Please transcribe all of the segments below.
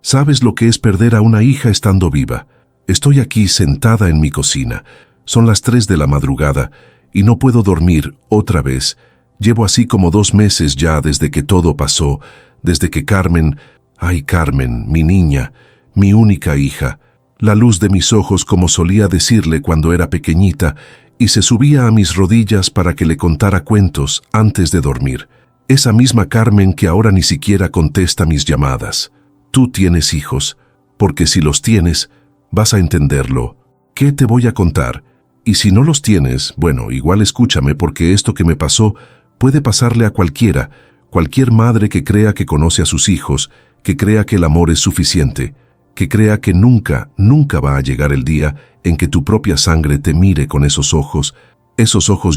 ¿Sabes lo que es perder a una hija estando viva? Estoy aquí sentada en mi cocina. Son las 3 de la madrugada y no puedo dormir otra vez. Llevo así como 2 meses ya desde que todo pasó, desde que Carmen, ay Carmen, mi niña, mi única hija, la luz de mis ojos como solía decirle cuando era pequeñita, y se subía a mis rodillas para que le contara cuentos antes de dormir. Esa misma Carmen que ahora ni siquiera contesta mis llamadas. Tú tienes hijos, porque si los tienes, vas a entenderlo. ¿Qué te voy a contar? Y si no los tienes, bueno, igual escúchame porque esto que me pasó puede pasarle a cualquiera, cualquier madre que crea que conoce a sus hijos, que crea que el amor es suficiente, que crea que nunca, nunca va a llegar el día en que tu propia sangre te mire con esos ojos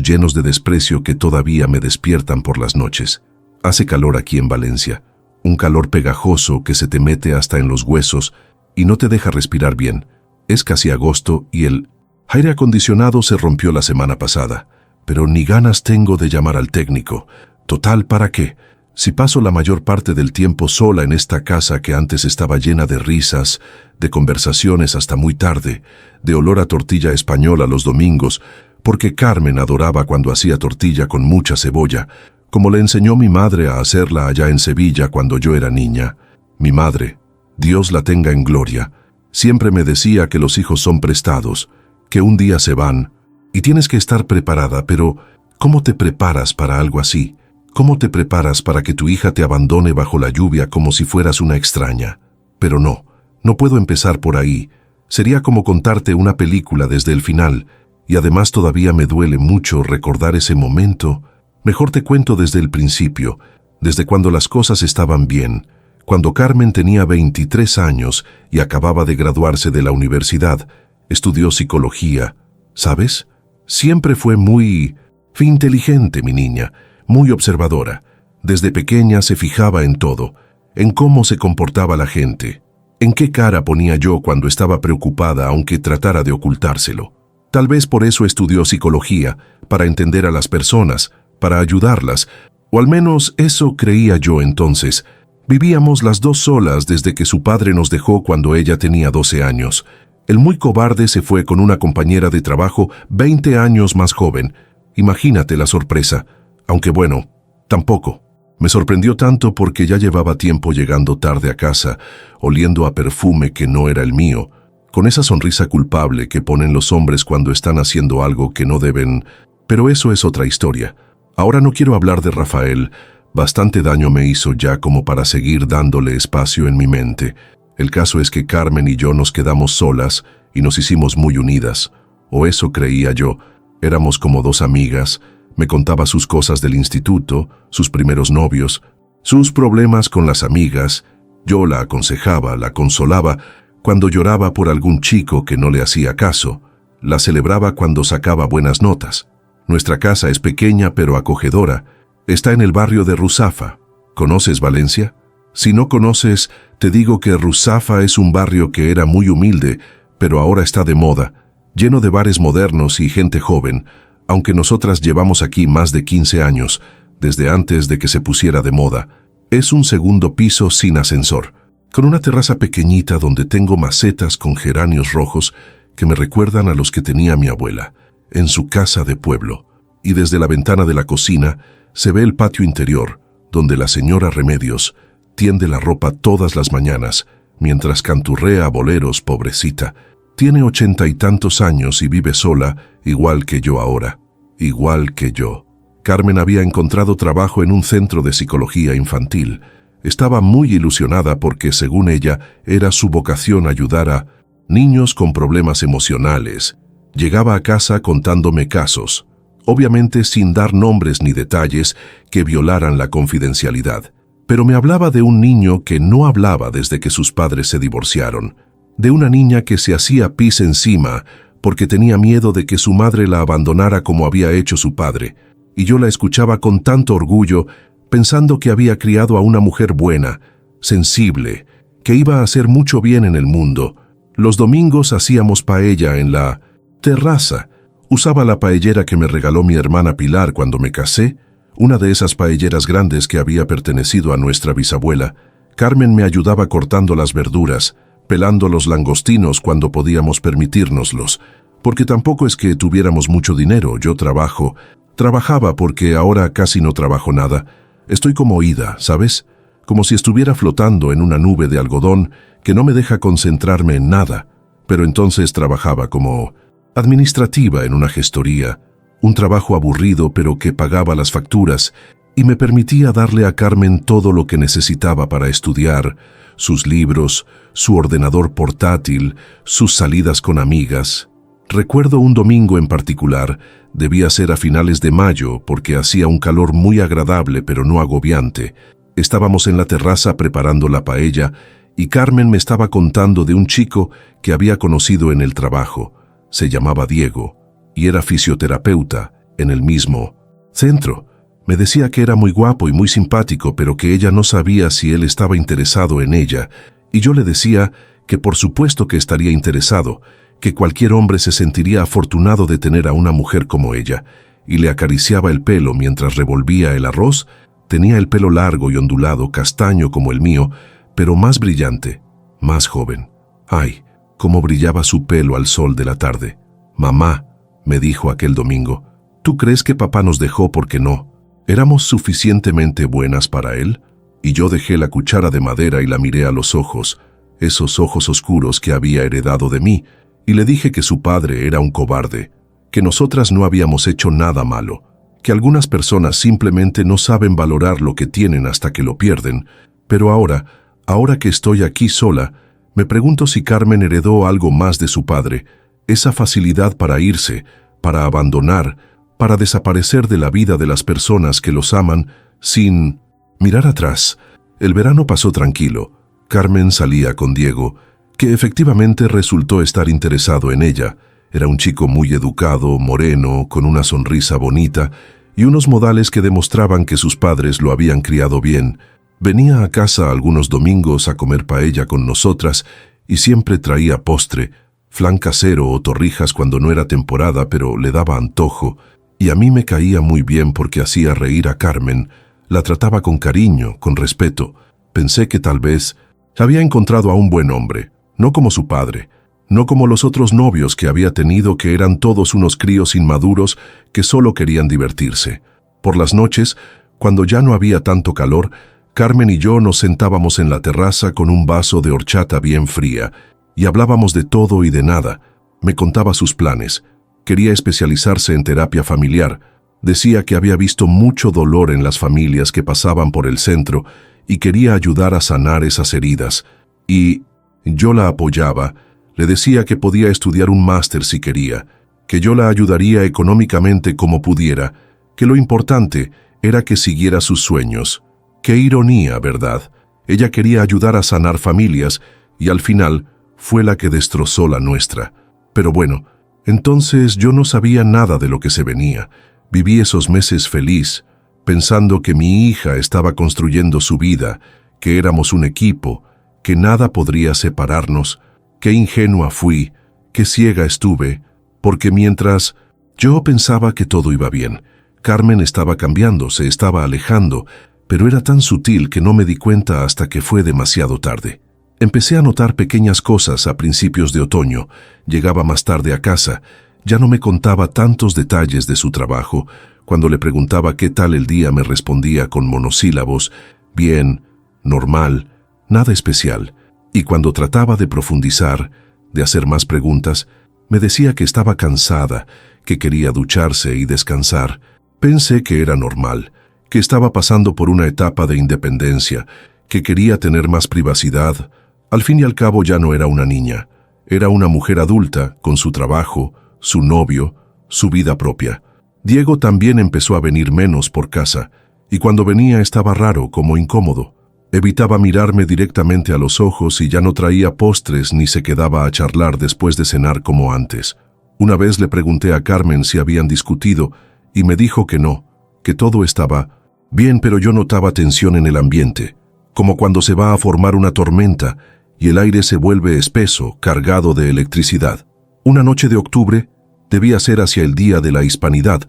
llenos de desprecio que todavía me despiertan por las noches. Hace calor aquí en Valencia, un calor pegajoso que se te mete hasta en los huesos y no te deja respirar bien. Es casi agosto y el aire acondicionado se rompió la semana pasada, pero ni ganas tengo de llamar al técnico. Total, ¿para qué? Si paso la mayor parte del tiempo sola en esta casa que antes estaba llena de risas, de conversaciones hasta muy tarde, de olor a tortilla española los domingos, porque Carmen adoraba cuando hacía tortilla con mucha cebolla, como le enseñó mi madre a hacerla allá en Sevilla cuando yo era niña. Mi madre, Dios la tenga en gloria, siempre me decía que los hijos son prestados, que un día se van, y tienes que estar preparada, pero ¿cómo te preparas para algo así? ¿Cómo te preparas para que tu hija te abandone bajo la lluvia como si fueras una extraña? Pero no puedo empezar por ahí. Sería como contarte una película desde el final, y además todavía me duele mucho recordar ese momento. Mejor te cuento desde el principio, desde cuando las cosas estaban bien, cuando Carmen tenía 23 años y acababa de graduarse de la universidad. Estudió psicología, ¿sabes? Siempre fue muy inteligente, mi niña, muy observadora. Desde pequeña se fijaba en todo, en cómo se comportaba la gente, en qué cara ponía yo cuando estaba preocupada aunque tratara de ocultárselo. Tal vez por eso estudió psicología, para entender a las personas, para ayudarlas, o al menos eso creía yo entonces. Vivíamos las dos solas desde que su padre nos dejó cuando ella tenía 12 años. El muy cobarde se fue con una compañera de trabajo 20 años más joven. Imagínate la sorpresa. Aunque bueno, tampoco. Me sorprendió tanto porque ya llevaba tiempo llegando tarde a casa, oliendo a perfume que no era el mío, con esa sonrisa culpable que ponen los hombres cuando están haciendo algo que no deben. Pero eso es otra historia. Ahora no quiero hablar de Rafael. Bastante daño me hizo ya como para seguir dándole espacio en mi mente. El caso es que Carmen y yo nos quedamos solas y nos hicimos muy unidas. O eso creía yo. Éramos como dos amigas. Me contaba sus cosas del instituto, sus primeros novios, sus problemas con las amigas. Yo la aconsejaba, la consolaba cuando lloraba por algún chico que no le hacía caso. La celebraba cuando sacaba buenas notas. Nuestra casa es pequeña pero acogedora. Está en el barrio de Ruzafa. ¿Conoces Valencia? Si no conoces, te digo que Ruzafa es un barrio que era muy humilde, pero ahora está de moda, lleno de bares modernos y gente joven, aunque nosotras llevamos aquí más de 15 años, desde antes de que se pusiera de moda. Es un segundo piso sin ascensor, con una terraza pequeñita donde tengo macetas con geranios rojos que me recuerdan a los que tenía mi abuela, en su casa de pueblo. Y desde la ventana de la cocina se ve el patio interior, donde la señora Remedios tiende la ropa todas las mañanas, mientras canturrea boleros, pobrecita. Tiene 80 y tantos años y vive sola, igual que yo ahora. Igual que yo. Carmen había encontrado trabajo en un centro de psicología infantil. Estaba muy ilusionada porque, según ella, era su vocación ayudar a niños con problemas emocionales. Llegaba a casa contándome casos, obviamente sin dar nombres ni detalles que violaran la confidencialidad. Pero me hablaba de un niño que no hablaba desde que sus padres se divorciaron, de una niña que se hacía pis encima porque tenía miedo de que su madre la abandonara como había hecho su padre, y yo la escuchaba con tanto orgullo, pensando que había criado a una mujer buena, sensible, que iba a hacer mucho bien en el mundo. Los domingos hacíamos paella en la terraza. Usaba la paellera que me regaló mi hermana Pilar cuando me casé, una de esas paelleras grandes que había pertenecido a nuestra bisabuela. Carmen me ayudaba cortando las verduras, pelando los langostinos cuando podíamos permitírnoslos, porque tampoco es que tuviéramos mucho dinero. Yo trabajaba porque ahora casi no trabajo nada. Estoy como oída, ¿sabes? Como si estuviera flotando en una nube de algodón que no me deja concentrarme en nada. Pero entonces trabajaba como administrativa en una gestoría, un trabajo aburrido pero que pagaba las facturas y me permitía darle a Carmen todo lo que necesitaba para estudiar, sus libros, su ordenador portátil, sus salidas con amigas. Recuerdo un domingo en particular, debía ser a finales de mayo porque hacía un calor muy agradable pero no agobiante. Estábamos en la terraza preparando la paella y Carmen me estaba contando de un chico que había conocido en el trabajo. Se llamaba Diego y era fisioterapeuta en el mismo centro. Me decía que era muy guapo y muy simpático, pero que ella no sabía si él estaba interesado en ella, y yo le decía que por supuesto que estaría interesado, que cualquier hombre se sentiría afortunado de tener a una mujer como ella, y le acariciaba el pelo mientras revolvía el arroz. Tenía el pelo largo y ondulado, castaño como el mío, pero más brillante, más joven. ¡Ay, cómo brillaba su pelo al sol de la tarde! «Mamá», me dijo aquel domingo, «¿tú crees que papá nos dejó porque no éramos suficientemente buenas para él?» Y yo dejé la cuchara de madera y la miré a los ojos, esos ojos oscuros que había heredado de mí, y le dije que su padre era un cobarde, que nosotras no habíamos hecho nada malo, que algunas personas simplemente no saben valorar lo que tienen hasta que lo pierden. Pero ahora que estoy aquí sola, me pregunto si Carmen heredó algo más de su padre, esa facilidad para irse, para abandonar, para desaparecer de la vida de las personas que los aman sin mirar atrás. El verano pasó tranquilo. Carmen salía con Diego, que efectivamente resultó estar interesado en ella. Era un chico muy educado, moreno, con una sonrisa bonita y unos modales que demostraban que sus padres lo habían criado bien. Venía a casa algunos domingos a comer paella con nosotras y siempre traía postre, flan casero o torrijas cuando no era temporada, pero le daba antojo, y a mí me caía muy bien porque hacía reír a Carmen, la trataba con cariño, con respeto. Pensé que tal vez había encontrado a un buen hombre, no como su padre, no como los otros novios que había tenido, que eran todos unos críos inmaduros que solo querían divertirse. Por las noches, cuando ya no había tanto calor, Carmen y yo nos sentábamos en la terraza con un vaso de horchata bien fría y hablábamos de todo y de nada. Me contaba sus planes. Quería especializarse en terapia familiar. Decía que había visto mucho dolor en las familias que pasaban por el centro y quería ayudar a sanar esas heridas. Y yo la apoyaba. Le decía que podía estudiar un máster si quería, que yo la ayudaría económicamente como pudiera, que lo importante era que siguiera sus sueños. Qué ironía, ¿verdad? Ella quería ayudar a sanar familias y al final fue la que destrozó la nuestra. Pero bueno, entonces yo no sabía nada de lo que se venía. Viví esos meses feliz, pensando que mi hija estaba construyendo su vida, que éramos un equipo, que nada podría separarnos. Qué ingenua fui, qué ciega estuve, porque mientras yo pensaba que todo iba bien, Carmen estaba cambiando, se estaba alejando, pero era tan sutil que no me di cuenta hasta que fue demasiado tarde. Empecé a notar pequeñas cosas a principios de otoño. Llegaba más tarde a casa, ya no me contaba tantos detalles de su trabajo. Cuando le preguntaba qué tal el día me respondía con monosílabos, bien, normal, nada especial. Y cuando trataba de profundizar, de hacer más preguntas, me decía que estaba cansada, que quería ducharse y descansar. Pensé que era normal, que estaba pasando por una etapa de independencia, que quería tener más privacidad. Al fin y al cabo ya no era una niña, era una mujer adulta, con su trabajo, su novio, su vida propia. Diego también empezó a venir menos por casa, y cuando venía estaba raro, como incómodo. Evitaba mirarme directamente a los ojos y ya no traía postres ni se quedaba a charlar después de cenar como antes. Una vez le pregunté a Carmen si habían discutido y me dijo que no, que todo estaba bien, pero yo notaba tensión en el ambiente, como cuando se va a formar una tormenta y el aire se vuelve espeso, cargado de electricidad. Una noche de octubre, debía ser hacia el Día de la Hispanidad,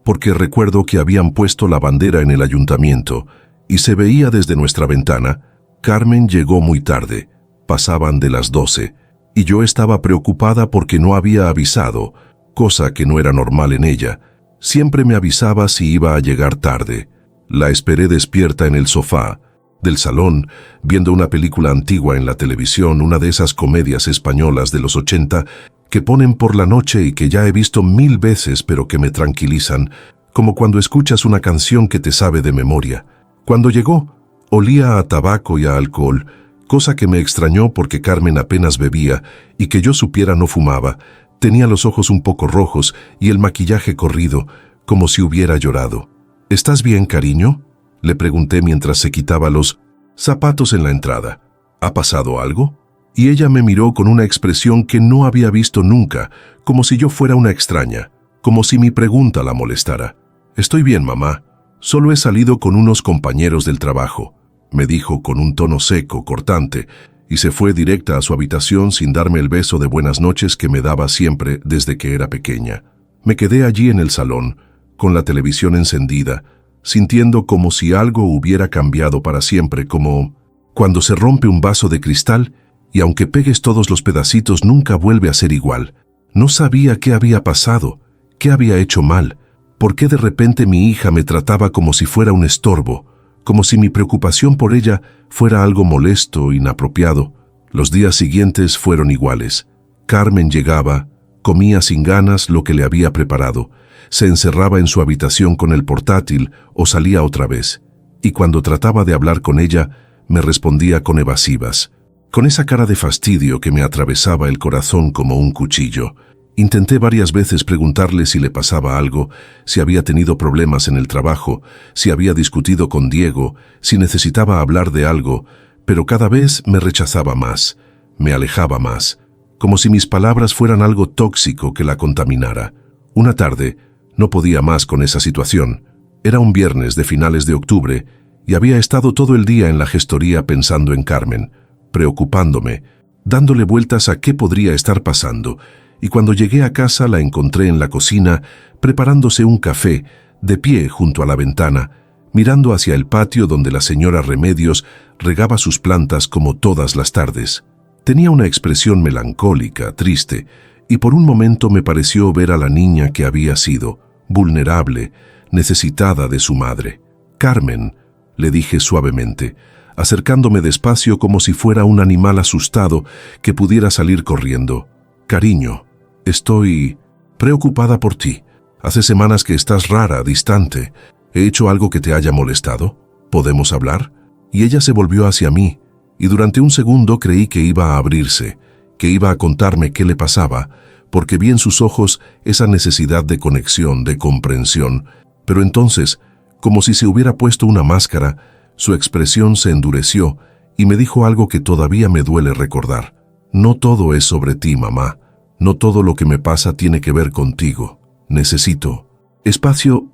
porque recuerdo que habían puesto la bandera en el ayuntamiento y se veía desde nuestra ventana Carmen llegó muy tarde, pasaban de las 12, y yo estaba preocupada porque no había avisado, cosa que no era normal en ella. Siempre me avisaba si iba a llegar tarde. La esperé despierta en el sofá del salón, viendo una película antigua en la televisión, una de esas comedias españolas de los 80 que ponen por la noche y que ya he visto 1000 veces pero que me tranquilizan, como cuando escuchas una canción que te sabe de memoria. Cuando llegó, olía a tabaco y a alcohol, cosa que me extrañó porque Carmen apenas bebía y que yo supiera no fumaba. Tenía los ojos un poco rojos y el maquillaje corrido, como si hubiera llorado. ¿Estás bien, cariño?, le pregunté mientras se quitaba los zapatos en la entrada. ¿Ha pasado algo? Y ella me miró con una expresión que no había visto nunca, como si yo fuera una extraña, como si mi pregunta la molestara. «Estoy bien, mamá. Solo he salido con unos compañeros del trabajo», me dijo con un tono seco, cortante, y se fue directa a su habitación sin darme el beso de buenas noches que me daba siempre desde que era pequeña. Me quedé allí en el salón, con la televisión encendida, sintiendo como si algo hubiera cambiado para siempre, como cuando se rompe un vaso de cristal y aunque pegues todos los pedacitos nunca vuelve a ser igual. No sabía qué había pasado, qué había hecho mal, por qué de repente mi hija me trataba como si fuera un estorbo, como si mi preocupación por ella fuera algo molesto, inapropiado. Los días siguientes fueron iguales. Carmen llegaba, comía sin ganas lo que le había preparado, se encerraba en su habitación con el portátil o salía otra vez, y cuando trataba de hablar con ella, me respondía con evasivas, con esa cara de fastidio que me atravesaba el corazón como un cuchillo. Intenté varias veces preguntarle si le pasaba algo, si había tenido problemas en el trabajo, si había discutido con Diego, si necesitaba hablar de algo, pero cada vez me rechazaba más, me alejaba más, como si mis palabras fueran algo tóxico que la contaminara. Una tarde, no podía más con esa situación. Era un viernes de finales de octubre y había estado todo el día en la gestoría pensando en Carmen, preocupándome, dándole vueltas a qué podría estar pasando, y cuando llegué a casa la encontré en la cocina preparándose un café, de pie junto a la ventana, mirando hacia el patio donde la señora Remedios regaba sus plantas como todas las tardes. Tenía una expresión melancólica, triste, y por un momento me pareció ver a la niña que había sido, vulnerable, necesitada de su madre. «Carmen», le dije suavemente, acercándome despacio como si fuera un animal asustado que pudiera salir corriendo. «Cariño, estoy preocupada por ti. Hace semanas que estás rara, distante. ¿He hecho algo que te haya molestado? ¿Podemos hablar?» Y ella se volvió hacia mí, y durante un segundo creí que iba a abrirse, que iba a contarme qué le pasaba, porque vi en sus ojos esa necesidad de conexión, de comprensión. Pero entonces, como si se hubiera puesto una máscara, su expresión se endureció y me dijo algo que todavía me duele recordar. «No todo es sobre ti, mamá. No todo lo que me pasa tiene que ver contigo. Necesito espacio».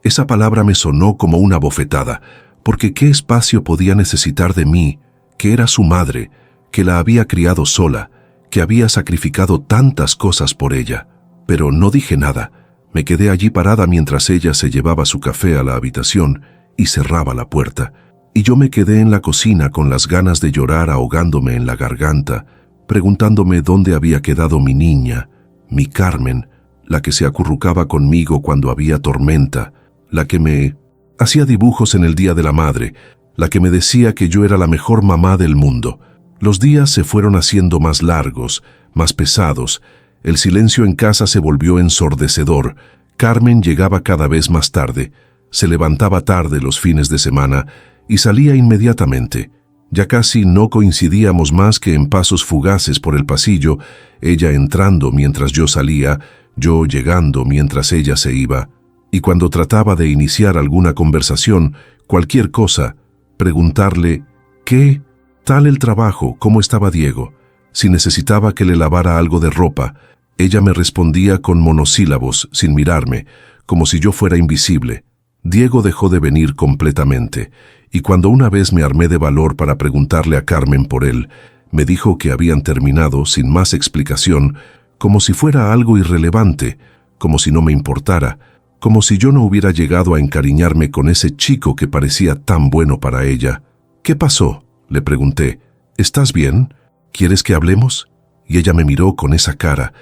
Esa palabra me sonó como una bofetada, porque ¿qué espacio podía necesitar de mí, que era su madre, que la había criado sola, que había sacrificado tantas cosas por ella? Pero no dije nada. Me quedé allí parada mientras ella se llevaba su café a la habitación y cerraba la puerta, y yo me quedé en la cocina con las ganas de llorar ahogándome en la garganta, preguntándome dónde había quedado mi niña, mi Carmen, la que se acurrucaba conmigo cuando había tormenta, la que me hacía dibujos en el Día de la Madre, la que me decía que yo era la mejor mamá del mundo. Los días se fueron haciendo más largos, más pesados. El silencio en casa se volvió ensordecedor. Carmen llegaba cada vez más tarde, se levantaba tarde los fines de semana y salía inmediatamente. Ya casi no coincidíamos más que en pasos fugaces por el pasillo, ella entrando mientras yo salía, yo llegando mientras ella se iba. Y cuando trataba de iniciar alguna conversación, cualquier cosa, preguntarle ¿qué tal el trabajo? ¿Cómo estaba Diego? Si necesitaba que le lavara algo de ropa, ella me respondía con monosílabos, sin mirarme, como si yo fuera invisible. Diego dejó de venir completamente, y cuando una vez me armé de valor para preguntarle a Carmen por él, me dijo que habían terminado sin más explicación, como si fuera algo irrelevante, como si no me importara, como si yo no hubiera llegado a encariñarme con ese chico que parecía tan bueno para ella. ¿Qué pasó?, le pregunté. ¿Estás bien? ¿Quieres que hablemos? Y ella me miró con esa cara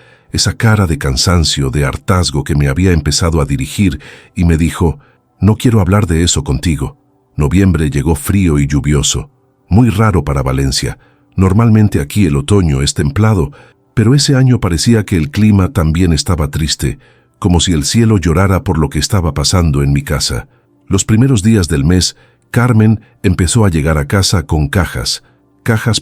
de cansancio, de hartazgo que me había empezado a dirigir, y me dijo: no quiero hablar de eso contigo. Noviembre llegó frío y lluvioso, muy raro para Valencia. Normalmente aquí el otoño es templado, pero ese año parecía que el clima también estaba triste, como si el cielo llorara por lo que estaba pasando en mi casa. Los primeros días del mes, Carmen empezó a llegar a casa con cajas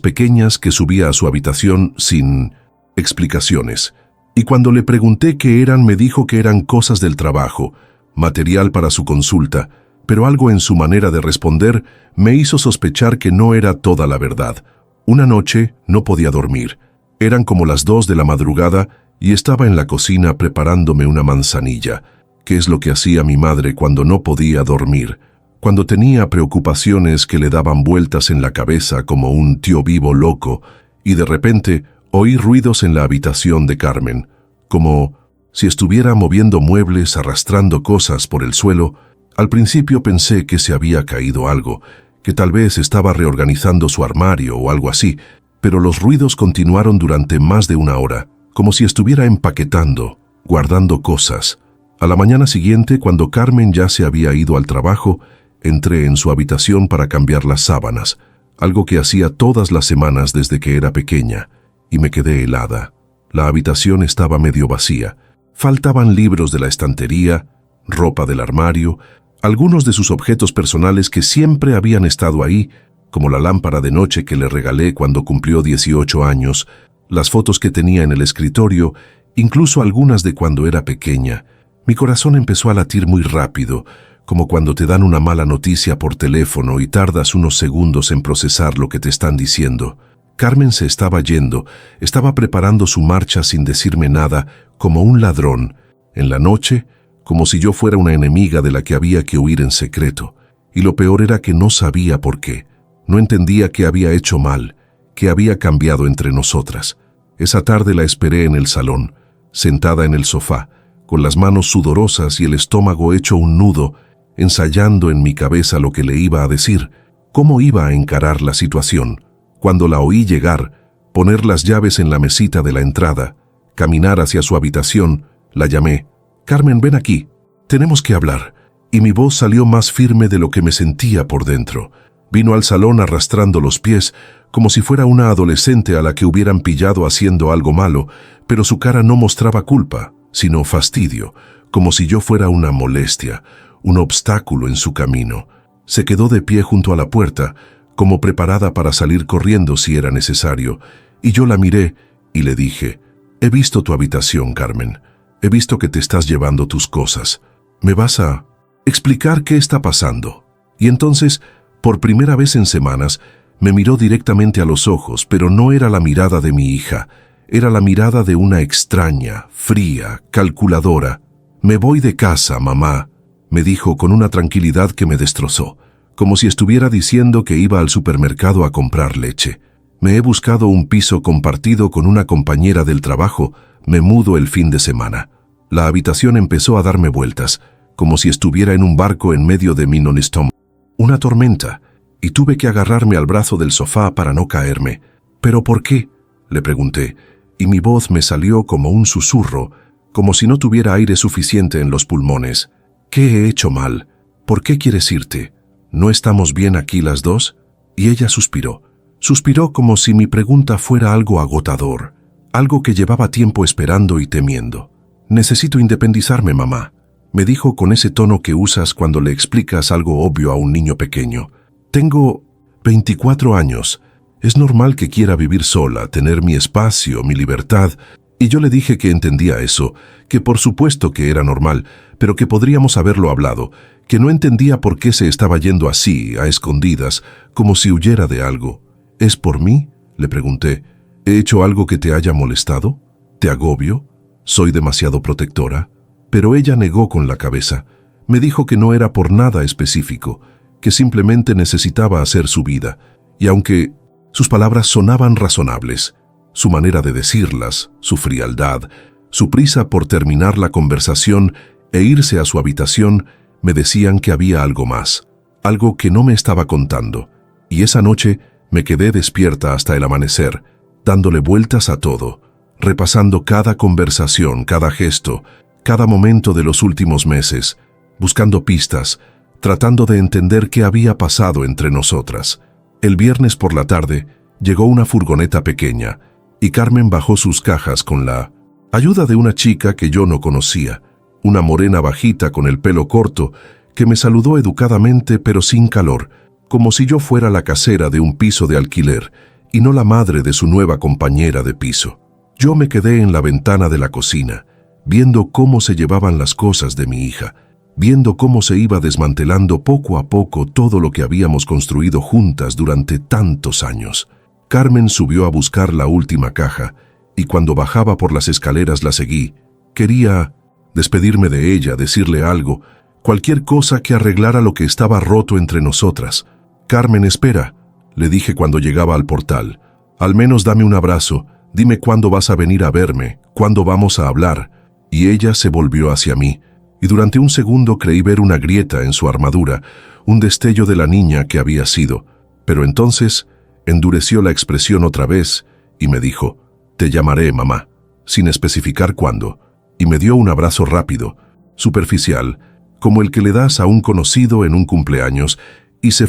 pequeñas que subía a su habitación sin explicaciones. Y cuando le pregunté qué eran, me dijo que eran cosas del trabajo, material para su consulta, pero algo en su manera de responder me hizo sospechar que no era toda la verdad. Una noche no podía dormir. Eran como las 2 de la madrugada y estaba en la cocina preparándome una manzanilla, que es lo que hacía mi madre cuando no podía dormir, cuando tenía preocupaciones que le daban vueltas en la cabeza como un tío vivo loco, y de repente oí ruidos en la habitación de Carmen, como si estuviera moviendo muebles, arrastrando cosas por el suelo. Al principio pensé que se había caído algo, que tal vez estaba reorganizando su armario o algo así, pero los ruidos continuaron durante más de una hora, como si estuviera empaquetando, guardando cosas. A la mañana siguiente, cuando Carmen ya se había ido al trabajo, entré en su habitación para cambiar las sábanas, algo que hacía todas las semanas desde que era pequeña, y me quedé helada. La habitación estaba medio vacía. Faltaban libros de la estantería, ropa del armario, algunos de sus objetos personales que siempre habían estado ahí, como la lámpara de noche que le regalé cuando cumplió 18 años, las fotos que tenía en el escritorio, incluso algunas de cuando era pequeña. Mi corazón empezó a latir muy rápido, como cuando te dan una mala noticia por teléfono y tardas unos segundos en procesar lo que te están diciendo. Carmen se estaba yendo, estaba preparando su marcha sin decirme nada, como un ladrón, en la noche, como si yo fuera una enemiga de la que había que huir en secreto. Y lo peor era que no sabía por qué. No entendía qué había hecho mal, qué había cambiado entre nosotras. Esa tarde la esperé en el salón, sentada en el sofá, con las manos sudorosas y el estómago hecho un nudo, ensayando en mi cabeza lo que le iba a decir, cómo iba a encarar la situación. Cuando la oí llegar, poner las llaves en la mesita de la entrada, caminar hacia su habitación, la llamé: «Carmen, ven aquí, tenemos que hablar». Y mi voz salió más firme de lo que me sentía por dentro. Vino al salón arrastrando los pies, como si fuera una adolescente a la que hubieran pillado haciendo algo malo, pero su cara no mostraba culpa, sino fastidio, como si yo fuera una molestia, un obstáculo en su camino. Se quedó de pie junto a la puerta, como preparada para salir corriendo si era necesario, y yo la miré y le dije: «He visto tu habitación, Carmen. He visto que te estás llevando tus cosas. ¿Me vas a explicar qué está pasando?». Y entonces, por primera vez en semanas, me miró directamente a los ojos, pero no era la mirada de mi hija, era la mirada de una extraña, fría, calculadora. «Me voy de casa, mamá», me dijo con una tranquilidad que me destrozó, como si estuviera diciendo que iba al supermercado a comprar leche. «Me he buscado un piso compartido con una compañera del trabajo, me mudo el fin de semana». La habitación empezó a darme vueltas, como si estuviera en un barco en medio de mi non-stop. Una tormenta, y tuve que agarrarme al brazo del sofá para no caerme. «¿Pero por qué?», le pregunté, y mi voz me salió como un susurro, como si no tuviera aire suficiente en los pulmones. «¿Qué he hecho mal? ¿Por qué quieres irte? ¿No estamos bien aquí las dos?». Y ella suspiró. Suspiró como si mi pregunta fuera algo agotador, algo que llevaba tiempo esperando y temiendo. «Necesito independizarme, mamá», me dijo con ese tono que usas cuando le explicas algo obvio a un niño pequeño. «Tengo 24 años. Es normal que quiera vivir sola, tener mi espacio, mi libertad». Y yo le dije que entendía eso, que por supuesto que era normal, pero que podríamos haberlo hablado, que no entendía por qué se estaba yendo así, a escondidas, como si huyera de algo. «¿Es por mí?», le pregunté. «¿He hecho algo que te haya molestado? ¿Te agobio? ¿Soy demasiado protectora?». Pero ella negó con la cabeza. Me dijo que no era por nada específico, que simplemente necesitaba hacer su vida, y aunque sus palabras sonaban razonables, su manera de decirlas, su frialdad, su prisa por terminar la conversación e irse a su habitación, me decían que había algo más, algo que no me estaba contando, Y esa noche me quedé despierta hasta el amanecer, dándole vueltas a todo, repasando cada conversación, cada gesto, cada momento de los últimos meses, buscando pistas, tratando de entender qué había pasado entre nosotras. El viernes por la tarde llegó una furgoneta pequeña y Carmen bajó sus cajas con la ayuda de una chica que yo no conocía, una morena bajita con el pelo corto que me saludó educadamente pero sin calor, como si yo fuera la casera de un piso de alquiler y no la madre de su nueva compañera de piso. Yo me quedé en la ventana de la cocina, viendo cómo se llevaban las cosas de mi hija, viendo cómo se iba desmantelando poco a poco todo lo que habíamos construido juntas durante tantos años. Carmen subió a buscar la última caja, y cuando bajaba por las escaleras la seguí. Quería despedirme de ella, decirle algo, cualquier cosa que arreglara lo que estaba roto entre nosotras. «Carmen, espera», le dije cuando llegaba al portal. «Al menos dame un abrazo, dime cuándo vas a venir a verme, cuándo vamos a hablar». Y ella se volvió hacia mí, y durante un segundo creí ver una grieta en su armadura, un destello de la niña que había sido. Pero entonces endureció la expresión otra vez y me dijo: «Te llamaré, mamá», sin especificar cuándo, y me dio un abrazo rápido, superficial, como el que le das a un conocido en un cumpleaños, y se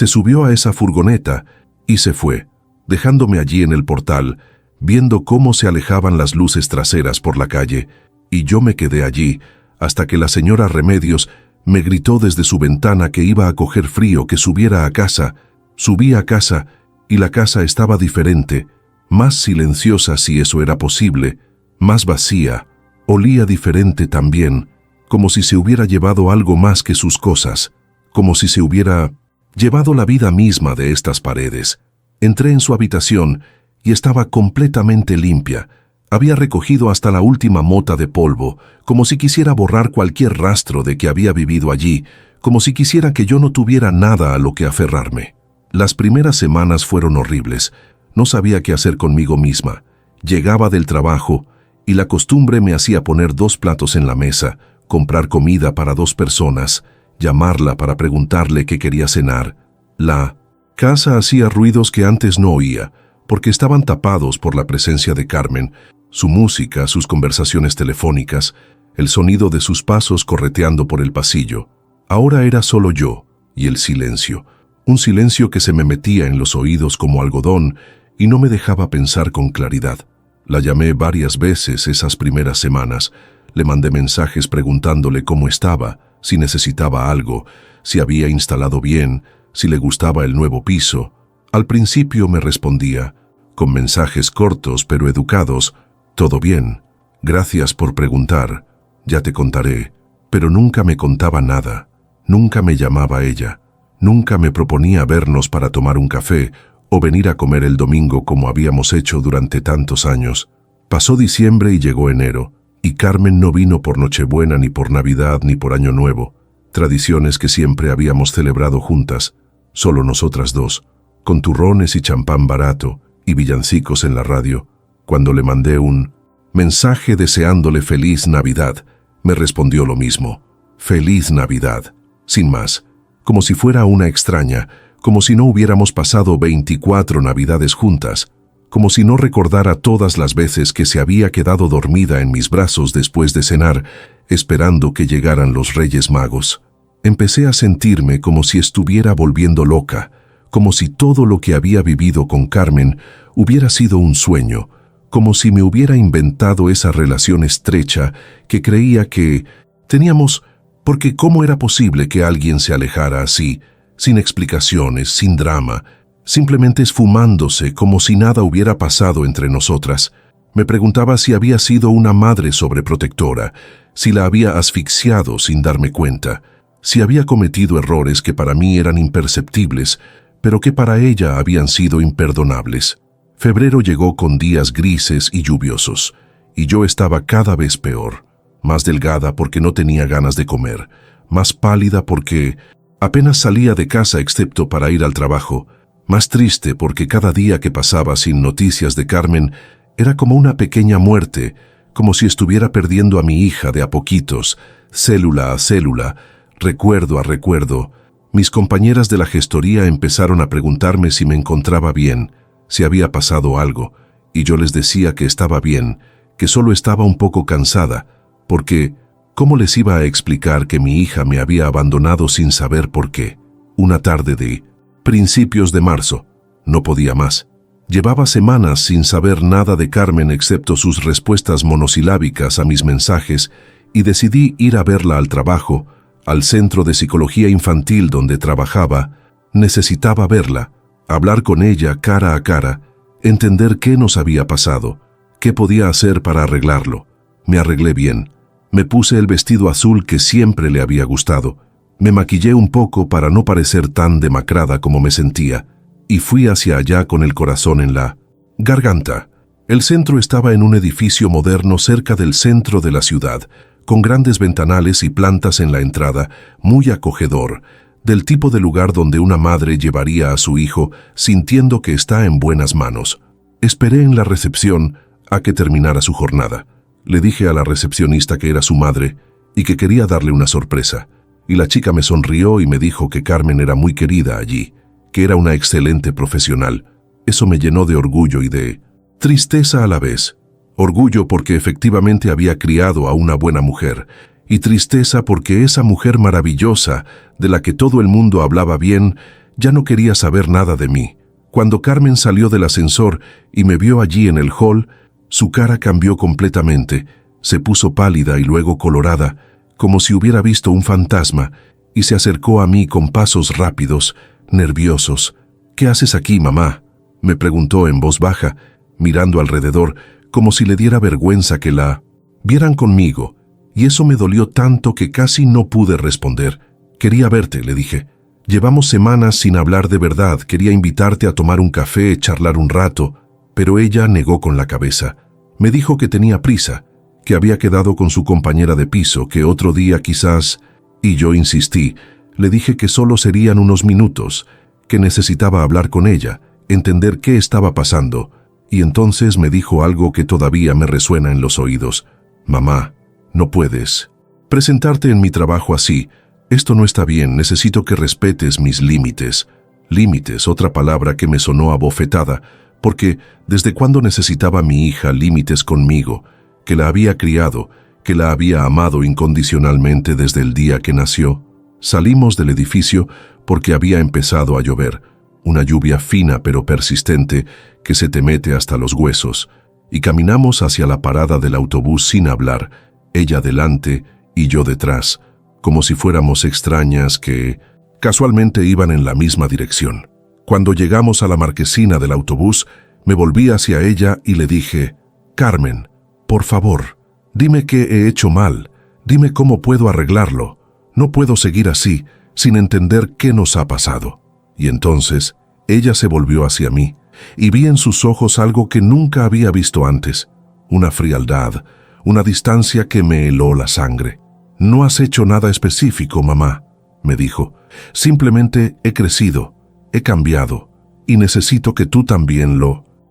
subió a esa furgoneta y se fue, dejándome allí en el portal, viendo cómo se alejaban las luces traseras por la calle, y yo me quedé allí hasta que la señora Remedios me gritó desde su ventana que iba a coger frío, que subiera a casa. Subí a casa y la casa estaba diferente, más silenciosa si eso era posible, más vacía, olía diferente también, como si se hubiera llevado algo más que sus cosas, como si se hubiera llevado la vida misma de estas paredes. Entré en su habitación y estaba completamente limpia. Había recogido hasta la última mota de polvo, como si quisiera borrar cualquier rastro de que había vivido allí, como si quisiera que yo no tuviera nada a lo que aferrarme. Las primeras semanas fueron horribles. No sabía qué hacer conmigo misma. Llegaba del trabajo y la costumbre me hacía poner 2 platos en la mesa, comprar comida para 2 personas, llamarla para preguntarle qué quería cenar. La casa hacía ruidos que antes no oía, porque estaban tapados por la presencia de Carmen, su música, sus conversaciones telefónicas, el sonido de sus pasos correteando por el pasillo. Ahora era solo yo y el silencio, un silencio que se me metía en los oídos como algodón y no me dejaba pensar con claridad. La llamé varias veces esas primeras semanas, le mandé mensajes preguntándole cómo estaba, si necesitaba algo, si había instalado bien, si le gustaba el nuevo piso. Al principio me respondía, con mensajes cortos pero educados: «Todo bien, gracias por preguntar, ya te contaré», pero nunca me contaba nada, nunca me llamaba ella, nunca me proponía vernos para tomar un café o venir a comer el domingo como habíamos hecho durante tantos años. Pasó diciembre y llegó enero, y Carmen no vino por Nochebuena, ni por Navidad, ni por Año Nuevo, tradiciones que siempre habíamos celebrado juntas, solo nosotras dos, con turrones y champán barato y villancicos en la radio. Cuando le mandé un mensaje deseándole feliz Navidad, me respondió lo mismo: «Feliz Navidad», sin más, como si fuera una extraña, como si no hubiéramos pasado 24 Navidades juntas, como si no recordara todas las veces que se había quedado dormida en mis brazos después de cenar, esperando que llegaran los Reyes Magos. Empecé a sentirme como si estuviera volviendo loca, como si todo lo que había vivido con Carmen hubiera sido un sueño, como si me hubiera inventado esa relación estrecha que creía que teníamos, porque ¿cómo era posible que alguien se alejara así, sin explicaciones, sin drama, simplemente esfumándose como si nada hubiera pasado entre nosotras? Me preguntaba si había sido una madre sobreprotectora, si la había asfixiado sin darme cuenta, si había cometido errores que para mí eran imperceptibles, pero que para ella habían sido imperdonables. Febrero llegó con días grises y lluviosos, y yo estaba cada vez peor, más delgada porque no tenía ganas de comer, más pálida porque apenas salía de casa excepto para ir al trabajo, más triste porque cada día que pasaba sin noticias de Carmen era como una pequeña muerte, como si estuviera perdiendo a mi hija de a poquitos, célula a célula, recuerdo a recuerdo, Mis compañeras de la gestoría empezaron a preguntarme si me encontraba bien, si había pasado algo, y yo les decía que estaba bien, que solo estaba un poco cansada, porque ¿cómo les iba a explicar que mi hija me había abandonado sin saber por qué? Una tarde de principios de marzo, no podía más. Llevaba semanas sin saber nada de Carmen excepto sus respuestas monosilábicas a mis mensajes y decidí ir a verla al trabajo, al centro de psicología infantil donde trabajaba. Necesitaba verla, hablar con ella cara a cara, entender qué nos había pasado, qué podía hacer para arreglarlo. Me arreglé bien. Me puse el vestido azul que siempre le había gustado. Me maquillé un poco para no parecer tan demacrada como me sentía, y fui hacia allá con el corazón en la garganta. El centro estaba en un edificio moderno cerca del centro de la ciudad, con grandes ventanales y plantas en la entrada, muy acogedor, del tipo de lugar donde una madre llevaría a su hijo sintiendo que está en buenas manos. Esperé en la recepción a que terminara su jornada. Le dije a la recepcionista que era su madre y que quería darle una sorpresa, y la chica me sonrió y me dijo que Carmen era muy querida allí, que era una excelente profesional. Eso me llenó de orgullo y de tristeza a la vez. Orgullo porque efectivamente había criado a una buena mujer, y tristeza porque esa mujer maravillosa, de la que todo el mundo hablaba bien, ya no quería saber nada de mí. Cuando Carmen salió del ascensor y me vio allí en el hall, su cara cambió completamente, se puso pálida y luego colorada, como si hubiera visto un fantasma, y se acercó a mí con pasos rápidos, nerviosos. «¿Qué haces aquí, mamá?», me preguntó en voz baja, mirando alrededor, como si le diera vergüenza que la vieran conmigo, y eso me dolió tanto que casi no pude responder. «Quería verte», le dije. «Llevamos semanas sin hablar de verdad, quería invitarte a tomar un café, charlar un rato», pero ella negó con la cabeza. Me dijo que tenía prisa, que había quedado con su compañera de piso, que otro día quizás, y yo insistí. Le dije que solo serían unos minutos, que necesitaba hablar con ella, entender qué estaba pasando, y entonces me dijo algo que todavía me resuena en los oídos. «Mamá, no puedes presentarte en mi trabajo así. Esto no está bien, necesito que respetes mis límites». Límites, otra palabra que me sonó a bofetada, porque desde cuando necesitaba a mi hija límites conmigo, que la había criado, que la había amado incondicionalmente desde el día que nació. Salimos del edificio porque había empezado a llover, una lluvia fina pero persistente que se te mete hasta los huesos, y caminamos hacia la parada del autobús sin hablar, ella delante y yo detrás, como si fuéramos extrañas que casualmente iban en la misma dirección. Cuando llegamos a la marquesina del autobús, me volví hacia ella y le dije: «Carmen, por favor, dime qué he hecho mal, dime cómo puedo arreglarlo. No puedo seguir así, sin entender qué nos ha pasado». Y entonces ella se volvió hacia mí, y vi en sus ojos algo que nunca había visto antes, una frialdad, una distancia que me heló la sangre. «No has hecho nada específico, mamá», me dijo. «Simplemente he crecido, he cambiado, y necesito que tú también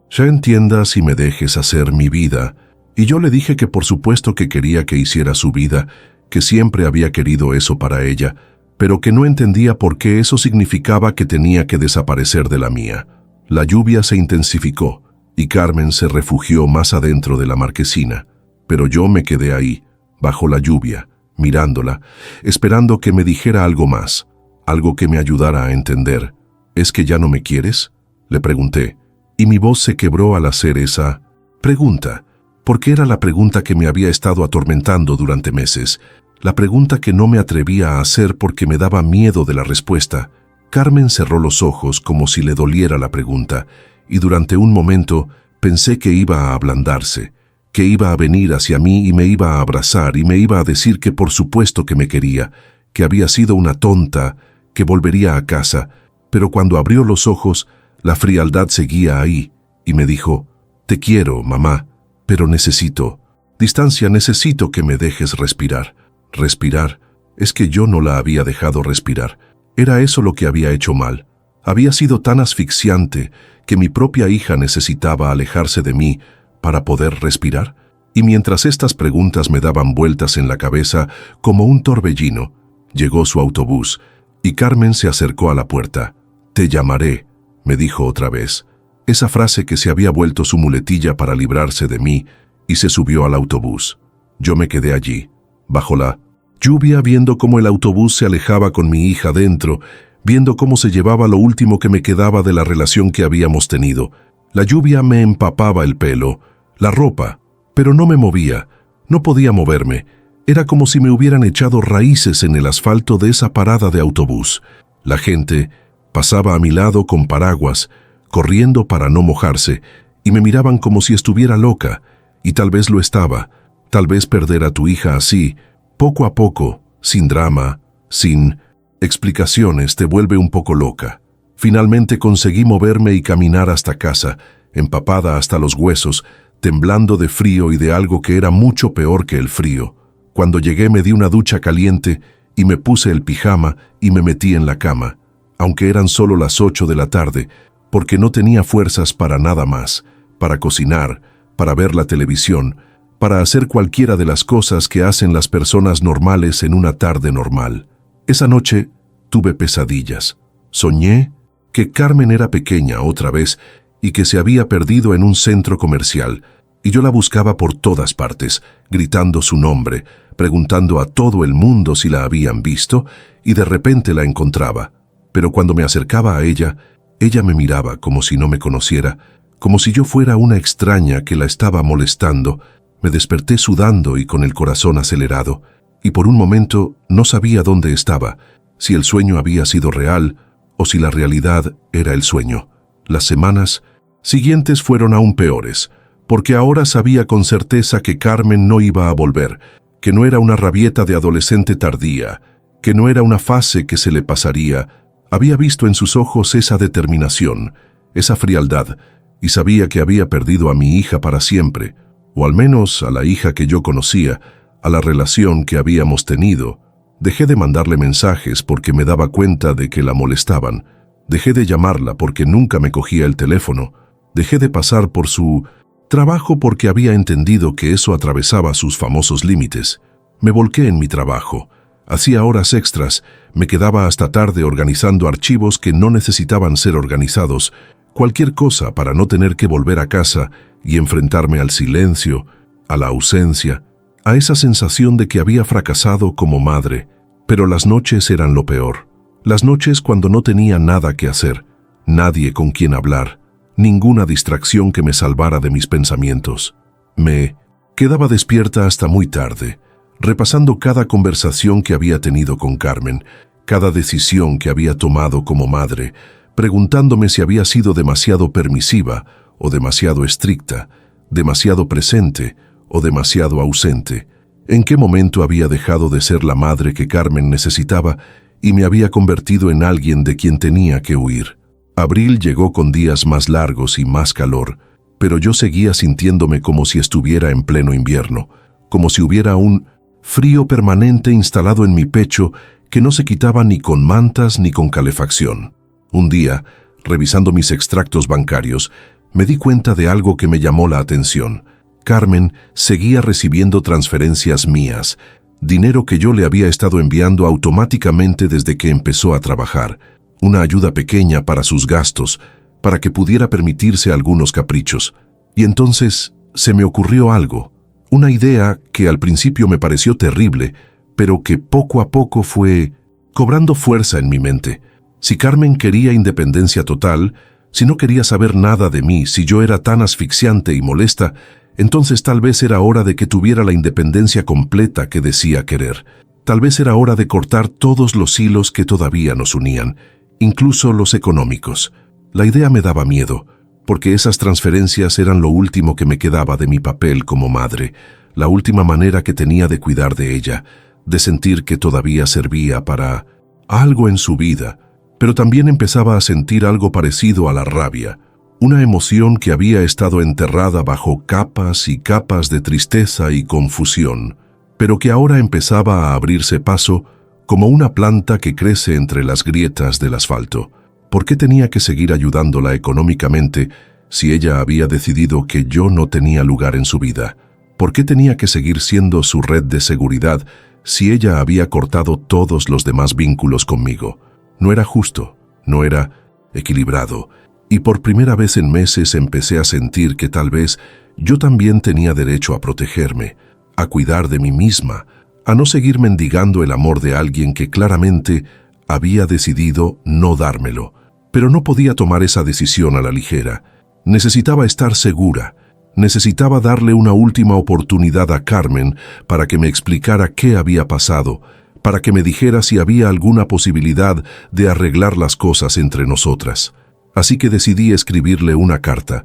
ya entiendas y me dejes hacer mi vida». Y yo le dije que por supuesto que quería que hiciera su vida, que siempre había querido eso para ella, pero que no entendía por qué eso significaba que tenía que desaparecer de la mía. La lluvia se intensificó, y Carmen se refugió más adentro de la marquesina, pero yo me quedé ahí, bajo la lluvia, mirándola, esperando que me dijera algo más, algo que me ayudara a entender. «¿Es que ya no me quieres?», le pregunté, y mi voz se quebró al hacer esa pregunta, porque era la pregunta que me había estado atormentando durante meses, la pregunta que no me atrevía a hacer porque me daba miedo de la respuesta. Carmen cerró los ojos como si le doliera la pregunta, y durante un momento pensé que iba a ablandarse, que iba a venir hacia mí y me iba a abrazar y me iba a decir que por supuesto que me quería, que había sido una tonta, que volvería a casa, pero cuando abrió los ojos, la frialdad seguía ahí, y me dijo: «Te quiero, mamá, pero necesito distancia, necesito que me dejes respirar». Respirar. Es que yo no la había dejado respirar. Era eso lo que había hecho mal. Había sido tan asfixiante que mi propia hija necesitaba alejarse de mí para poder respirar. Y mientras estas preguntas me daban vueltas en la cabeza como un torbellino, llegó su autobús, y Carmen se acercó a la puerta. «Te llamaré», me dijo otra vez. Esa frase que se había vuelto su muletilla para librarse de mí, y se subió al autobús. Yo me quedé allí, bajo la lluvia, viendo cómo el autobús se alejaba con mi hija dentro, viendo cómo se llevaba lo último que me quedaba de la relación que habíamos tenido. La lluvia me empapaba el pelo, la ropa, pero no me movía, no podía moverme. Era como si me hubieran echado raíces en el asfalto de esa parada de autobús. La gente pasaba a mi lado con paraguas, corriendo para no mojarse, y me miraban como si estuviera loca, y tal vez lo estaba. Tal vez perder a tu hija así, poco a poco, sin drama, sin explicaciones, te vuelve un poco loca. Finalmente conseguí moverme y caminar hasta casa, empapada hasta los huesos, temblando de frío y de algo que era mucho peor que el frío. Cuando llegué me di una ducha caliente y me puse el pijama y me metí en la cama, aunque eran solo las 8 de la tarde, porque no tenía fuerzas para nada más, para cocinar, para ver la televisión, para hacer cualquiera de las cosas que hacen las personas normales en una tarde normal. Esa noche tuve pesadillas. Soñé que Carmen era pequeña otra vez y que se había perdido en un centro comercial, y yo la buscaba por todas partes, gritando su nombre, preguntando a todo el mundo si la habían visto, y de repente la encontraba. Pero cuando me acercaba a ella, ella me miraba como si no me conociera, como si yo fuera una extraña que la estaba molestando. Me desperté sudando y con el corazón acelerado, y por un momento no sabía dónde estaba, si el sueño había sido real o si la realidad era el sueño. Las semanas siguientes fueron aún peores, porque ahora sabía con certeza que Carmen no iba a volver, que no era una rabieta de adolescente tardía, que no era una fase que se le pasaría. Había visto en sus ojos esa determinación, esa frialdad, y sabía que había perdido a mi hija para siempre, o al menos a la hija que yo conocía, a la relación que habíamos tenido. Dejé de mandarle mensajes porque me daba cuenta de que la molestaban. Dejé de llamarla porque nunca me cogía el teléfono. Dejé de pasar por su trabajo porque había entendido que eso atravesaba sus famosos límites. Me volqué en mi trabajo. Hacía horas extras, me quedaba hasta tarde organizando archivos que no necesitaban ser organizados, cualquier cosa para no tener que volver a casa y enfrentarme al silencio, a la ausencia, a esa sensación de que había fracasado como madre. Pero las noches eran lo peor. Las noches cuando no tenía nada que hacer, nadie con quien hablar, ninguna distracción que me salvara de mis pensamientos. Me quedaba despierta hasta muy tarde, repasando cada conversación que había tenido con Carmen, cada decisión que había tomado como madre, preguntándome si había sido demasiado permisiva o demasiado estricta, demasiado presente o demasiado ausente. ¿En qué momento había dejado de ser la madre que Carmen necesitaba y me había convertido en alguien de quien tenía que huir? Abril llegó con días más largos y más calor, pero yo seguía sintiéndome como si estuviera en pleno invierno, como si hubiera un frío permanente instalado en mi pecho que no se quitaba ni con mantas ni con calefacción. Un día, revisando mis extractos bancarios, me di cuenta de algo que me llamó la atención. Carmen seguía recibiendo transferencias mías, dinero que yo le había estado enviando automáticamente desde que empezó a trabajar, una ayuda pequeña para sus gastos, para que pudiera permitirse algunos caprichos. Y entonces se me ocurrió algo, una idea que al principio me pareció terrible, pero que poco a poco fue cobrando fuerza en mi mente. Si Carmen quería independencia total, si no quería saber nada de mí, si yo era tan asfixiante y molesta, entonces tal vez era hora de que tuviera la independencia completa que decía querer. Tal vez era hora de cortar todos los hilos que todavía nos unían, incluso los económicos. La idea me daba miedo, porque esas transferencias eran lo último que me quedaba de mi papel como madre, la última manera que tenía de cuidar de ella, de sentir que todavía servía para algo en su vida. Pero también empezaba a sentir algo parecido a la rabia, una emoción que había estado enterrada bajo capas y capas de tristeza y confusión, pero que ahora empezaba a abrirse paso como una planta que crece entre las grietas del asfalto. ¿Por qué tenía que seguir ayudándola económicamente si ella había decidido que yo no tenía lugar en su vida? ¿Por qué tenía que seguir siendo su red de seguridad si ella había cortado todos los demás vínculos conmigo? No era justo, no era equilibrado, y por primera vez en meses empecé a sentir que tal vez yo también tenía derecho a protegerme, a cuidar de mí misma, a no seguir mendigando el amor de alguien que claramente había decidido no dármelo. Pero no podía tomar esa decisión a la ligera. Necesitaba estar segura. Necesitaba darle una última oportunidad a Carmen para que me explicara qué había pasado, para que me dijera si había alguna posibilidad de arreglar las cosas entre nosotras. Así que decidí escribirle una carta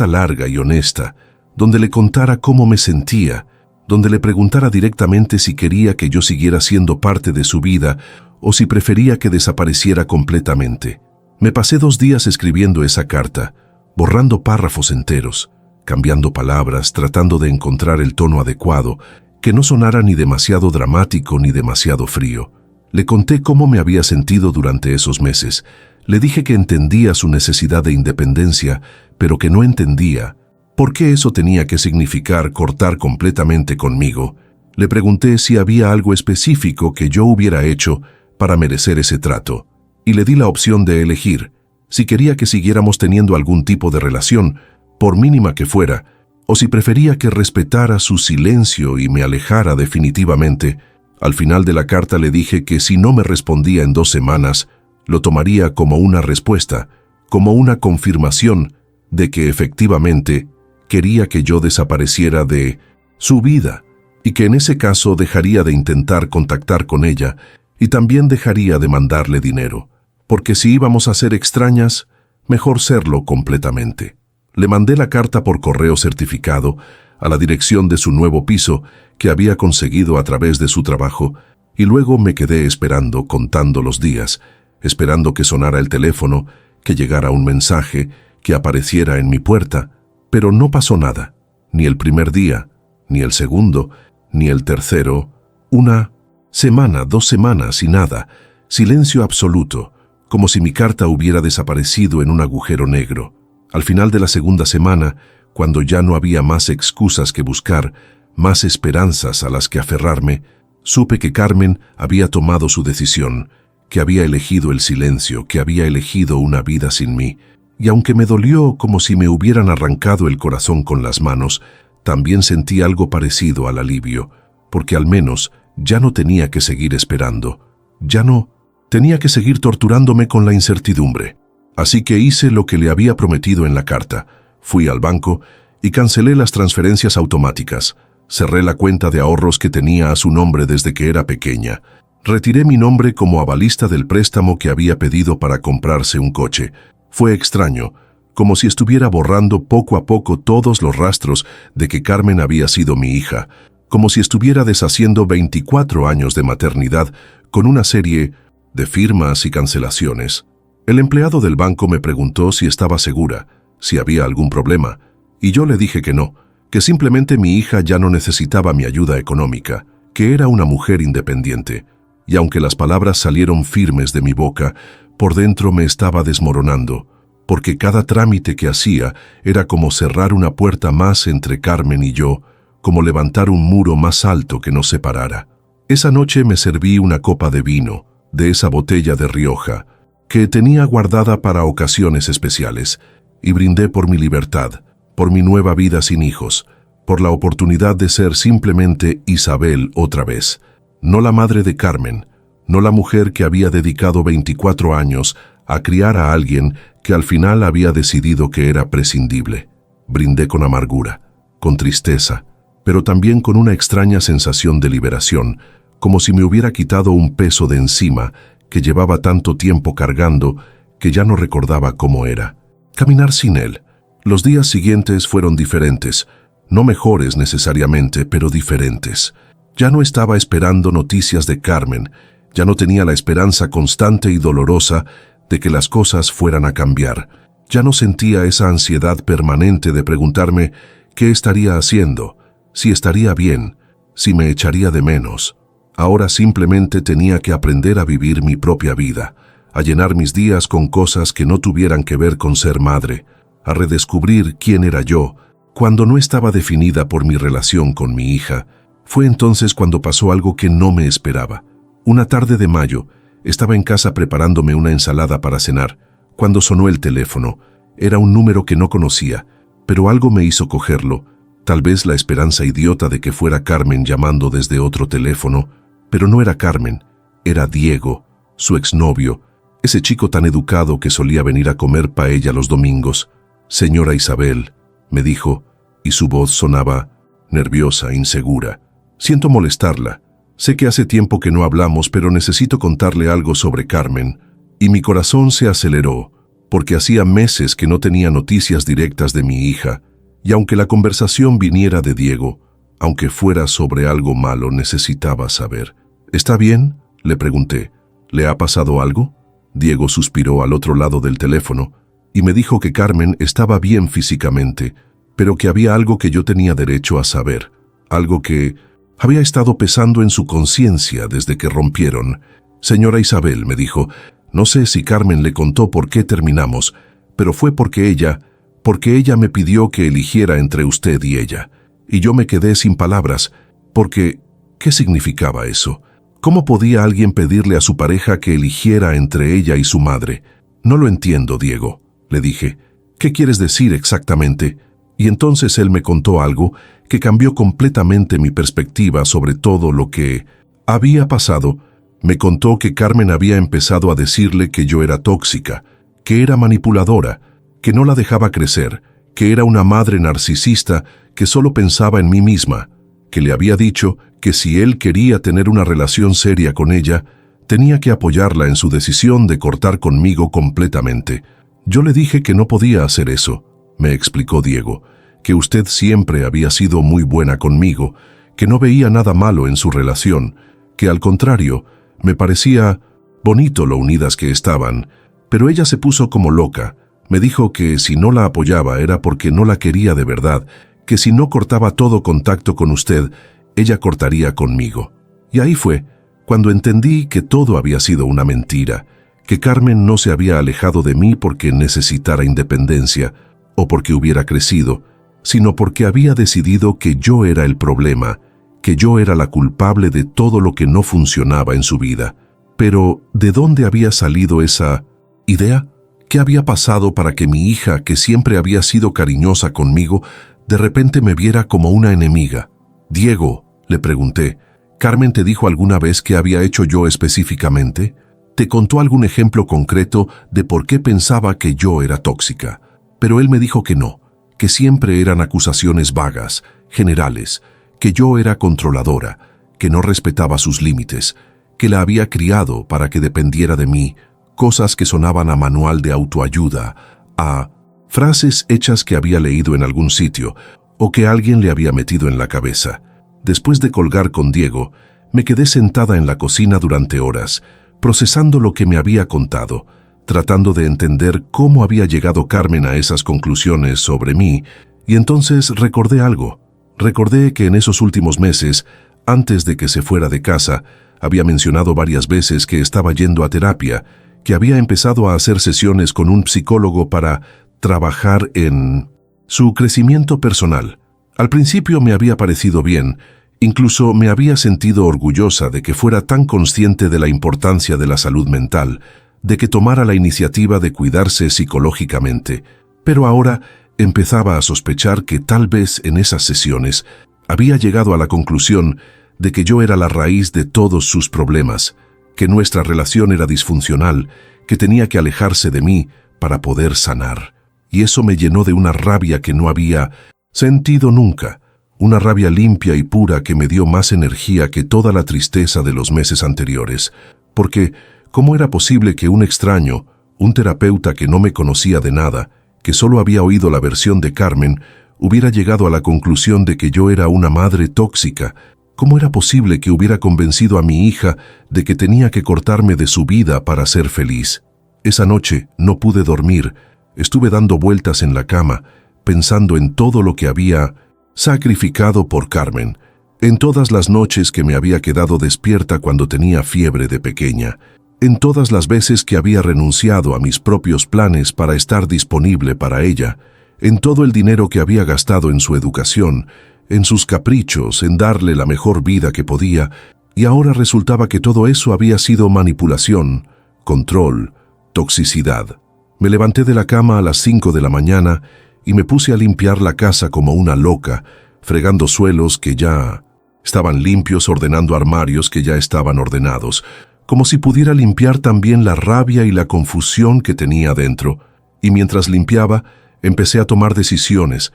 larga y honesta, donde le contara cómo me sentía, donde le preguntara directamente si quería que yo siguiera siendo parte de su vida o si prefería que desapareciera completamente. Me pasé 2 días escribiendo esa carta, borrando párrafos enteros, cambiando palabras, tratando de encontrar el tono adecuado, que no sonara ni demasiado dramático ni demasiado frío. Le conté cómo me había sentido durante esos meses. Le dije que entendía su necesidad de independencia, pero que no entendía por qué eso tenía que significar cortar completamente conmigo. Le pregunté si había algo específico que yo hubiera hecho para merecer ese trato, y le di la opción de elegir si quería que siguiéramos teniendo algún tipo de relación, por mínima que fuera, o si prefería que respetara su silencio y me alejara definitivamente. Al final de la carta le dije que si no me respondía en 2 semanas, lo tomaría como una respuesta, como una confirmación de que efectivamente quería que yo desapareciera de su vida, y que en ese caso dejaría de intentar contactar con ella y también dejaría de mandarle dinero, porque si íbamos a ser extrañas, mejor serlo completamente. Le mandé la carta por correo certificado a la dirección de su nuevo piso que había conseguido a través de su trabajo, y luego me quedé esperando, contando los días, esperando que sonara el teléfono, que llegara un mensaje, que apareciera en mi puerta, pero no pasó nada, ni el primer día, ni el segundo, ni el tercero. 1 semana, 2 semanas y nada, silencio absoluto, como si mi carta hubiera desaparecido en un agujero negro. Al final de la segunda semana, cuando ya no había más excusas que buscar, más esperanzas a las que aferrarme, supe que Carmen había tomado su decisión, que había elegido el silencio, que había elegido una vida sin mí. Y aunque me dolió como si me hubieran arrancado el corazón con las manos, también sentí algo parecido al alivio, porque al menos ya no tenía que seguir esperando. Ya no tenía que seguir torturándome con la incertidumbre. Así que hice lo que le había prometido en la carta. Fui al banco y cancelé las transferencias automáticas. Cerré la cuenta de ahorros que tenía a su nombre desde que era pequeña. Retiré mi nombre como avalista del préstamo que había pedido para comprarse un coche. Fue extraño, como si estuviera borrando poco a poco todos los rastros de que Carmen había sido mi hija, como si estuviera deshaciendo 24 años de maternidad con una serie de firmas y cancelaciones. El empleado del banco me preguntó si estaba segura, si había algún problema, y yo le dije que no, que simplemente mi hija ya no necesitaba mi ayuda económica, que era una mujer independiente. Y aunque las palabras salieron firmes de mi boca, por dentro me estaba desmoronando, porque cada trámite que hacía era como cerrar una puerta más entre Carmen y yo, como levantar un muro más alto que nos separara. Esa noche me serví una copa de vino, de esa botella de Rioja, que tenía guardada para ocasiones especiales, y brindé por mi libertad, por mi nueva vida sin hijos, por la oportunidad de ser simplemente Isabel otra vez, no la madre de Carmen, no la mujer que había dedicado 24 años a criar a alguien que al final había decidido que era prescindible. Brindé con amargura, con tristeza, pero también con una extraña sensación de liberación, como si me hubiera quitado un peso de encima que llevaba tanto tiempo cargando que ya no recordaba cómo era. Caminar sin él. Los días siguientes fueron diferentes, no mejores necesariamente, pero diferentes. Ya no estaba esperando noticias de Carmen, ya no tenía la esperanza constante y dolorosa de que las cosas fueran a cambiar. Ya no sentía esa ansiedad permanente de preguntarme qué estaría haciendo, si estaría bien, si me echaría de menos. Ahora simplemente tenía que aprender a vivir mi propia vida, a llenar mis días con cosas que no tuvieran que ver con ser madre, a redescubrir quién era yo, cuando no estaba definida por mi relación con mi hija. Fue entonces cuando pasó algo que no me esperaba. Una tarde de mayo, Estaba en casa preparándome una ensalada para cenar, cuando sonó el teléfono. Era un número que no conocía, pero algo me hizo cogerlo. Tal vez la esperanza idiota de que fuera Carmen llamando desde otro teléfono, pero no era Carmen, era Diego, su exnovio, ese chico tan educado que solía venir a comer paella los domingos. «Señora Isabel», me dijo, y su voz sonaba nerviosa, insegura. «Siento molestarla. Sé que hace tiempo que no hablamos, pero necesito contarle algo sobre Carmen». Y mi corazón se aceleró, porque hacía meses que no tenía noticias directas de mi hija, y aunque la conversación viniera de Diego, aunque fuera sobre algo malo, necesitaba saber. «¿Está bien?», le pregunté. «¿Le ha pasado algo?». Diego suspiró al otro lado del teléfono y me dijo que Carmen estaba bien físicamente, pero que había algo que yo tenía derecho a saber, algo que había estado pesando en su conciencia desde que rompieron. «Señora Isabel», me dijo, «no sé si Carmen le contó por qué terminamos, pero fue porque ella me pidió que eligiera entre usted y ella. Y yo me quedé sin palabras, porque ¿qué significaba eso? ¿Cómo podía alguien pedirle a su pareja que eligiera entre ella y su madre? No lo entiendo, Diego», le dije. «¿Qué quieres decir exactamente?». Y entonces él me contó algo que cambió completamente mi perspectiva sobre todo lo que había pasado. Me contó que Carmen había empezado a decirle que yo era tóxica, que era manipuladora, que no la dejaba crecer, que era una madre narcisista que solo pensaba en mí misma, que le había dicho que si él quería tener una relación seria con ella, tenía que apoyarla en su decisión de cortar conmigo completamente. Yo le dije que no podía hacer eso, me explicó Diego, que usted siempre había sido muy buena conmigo, que no veía nada malo en su relación, que al contrario, me parecía bonito lo unidas que estaban, pero ella se puso como loca. Me dijo que si no la apoyaba era porque no la quería de verdad, que si no cortaba todo contacto con usted, ella cortaría conmigo. Y ahí fue cuando entendí que todo había sido una mentira, que Carmen no se había alejado de mí porque necesitara independencia o porque hubiera crecido, sino porque había decidido que yo era el problema, que yo era la culpable de todo lo que no funcionaba en su vida. Pero, ¿de dónde había salido esa idea? ¿Qué había pasado para que mi hija, que siempre había sido cariñosa conmigo, de repente me viera como una enemiga? «Diego», le pregunté, «¿Carmen te dijo alguna vez qué había hecho yo específicamente? ¿Te contó algún ejemplo concreto de por qué pensaba que yo era tóxica?». Pero él me dijo que no, que siempre eran acusaciones vagas, generales, que yo era controladora, que no respetaba sus límites, que la había criado para que dependiera de mí, cosas que sonaban a manual de autoayuda, a frases hechas que había leído en algún sitio o que alguien le había metido en la cabeza. Después de colgar con Diego, me quedé sentada en la cocina durante horas, procesando lo que me había contado, tratando de entender cómo había llegado Carmen a esas conclusiones sobre mí, y entonces recordé algo. Recordé que en esos últimos meses, antes de que se fuera de casa, había mencionado varias veces que estaba yendo a terapia, que había empezado a hacer sesiones con un psicólogo para trabajar en su crecimiento personal. Al principio me había parecido bien, incluso me había sentido orgullosa de que fuera tan consciente de la importancia de la salud mental, de que tomara la iniciativa de cuidarse psicológicamente, pero ahora empezaba a sospechar que tal vez en esas sesiones había llegado a la conclusión de que yo era la raíz de todos sus problemas, que nuestra relación era disfuncional, que tenía que alejarse de mí para poder sanar. Y eso me llenó de una rabia que no había sentido nunca, una rabia limpia y pura que me dio más energía que toda la tristeza de los meses anteriores, porque ¿cómo era posible que un extraño, un terapeuta que no me conocía de nada, que solo había oído la versión de Carmen, hubiera llegado a la conclusión de que yo era una madre tóxica? ¿Cómo era posible que hubiera convencido a mi hija de que tenía que cortarme de su vida para ser feliz? Esa noche no pude dormir, estuve dando vueltas en la cama, pensando en todo lo que había sacrificado por Carmen, en todas las noches que me había quedado despierta cuando tenía fiebre de pequeña, en todas las veces que había renunciado a mis propios planes para estar disponible para ella, en todo el dinero que había gastado en su educación, en sus caprichos, en darle la mejor vida que podía, Y ahora resultaba que todo eso había sido manipulación, control, toxicidad. Me levanté de la cama a las 5 de la mañana y me puse a limpiar la casa como una loca, fregando suelos que ya estaban limpios, ordenando armarios que ya estaban ordenados, como si pudiera limpiar también la rabia y la confusión que tenía dentro. Y mientras limpiaba, empecé a tomar decisiones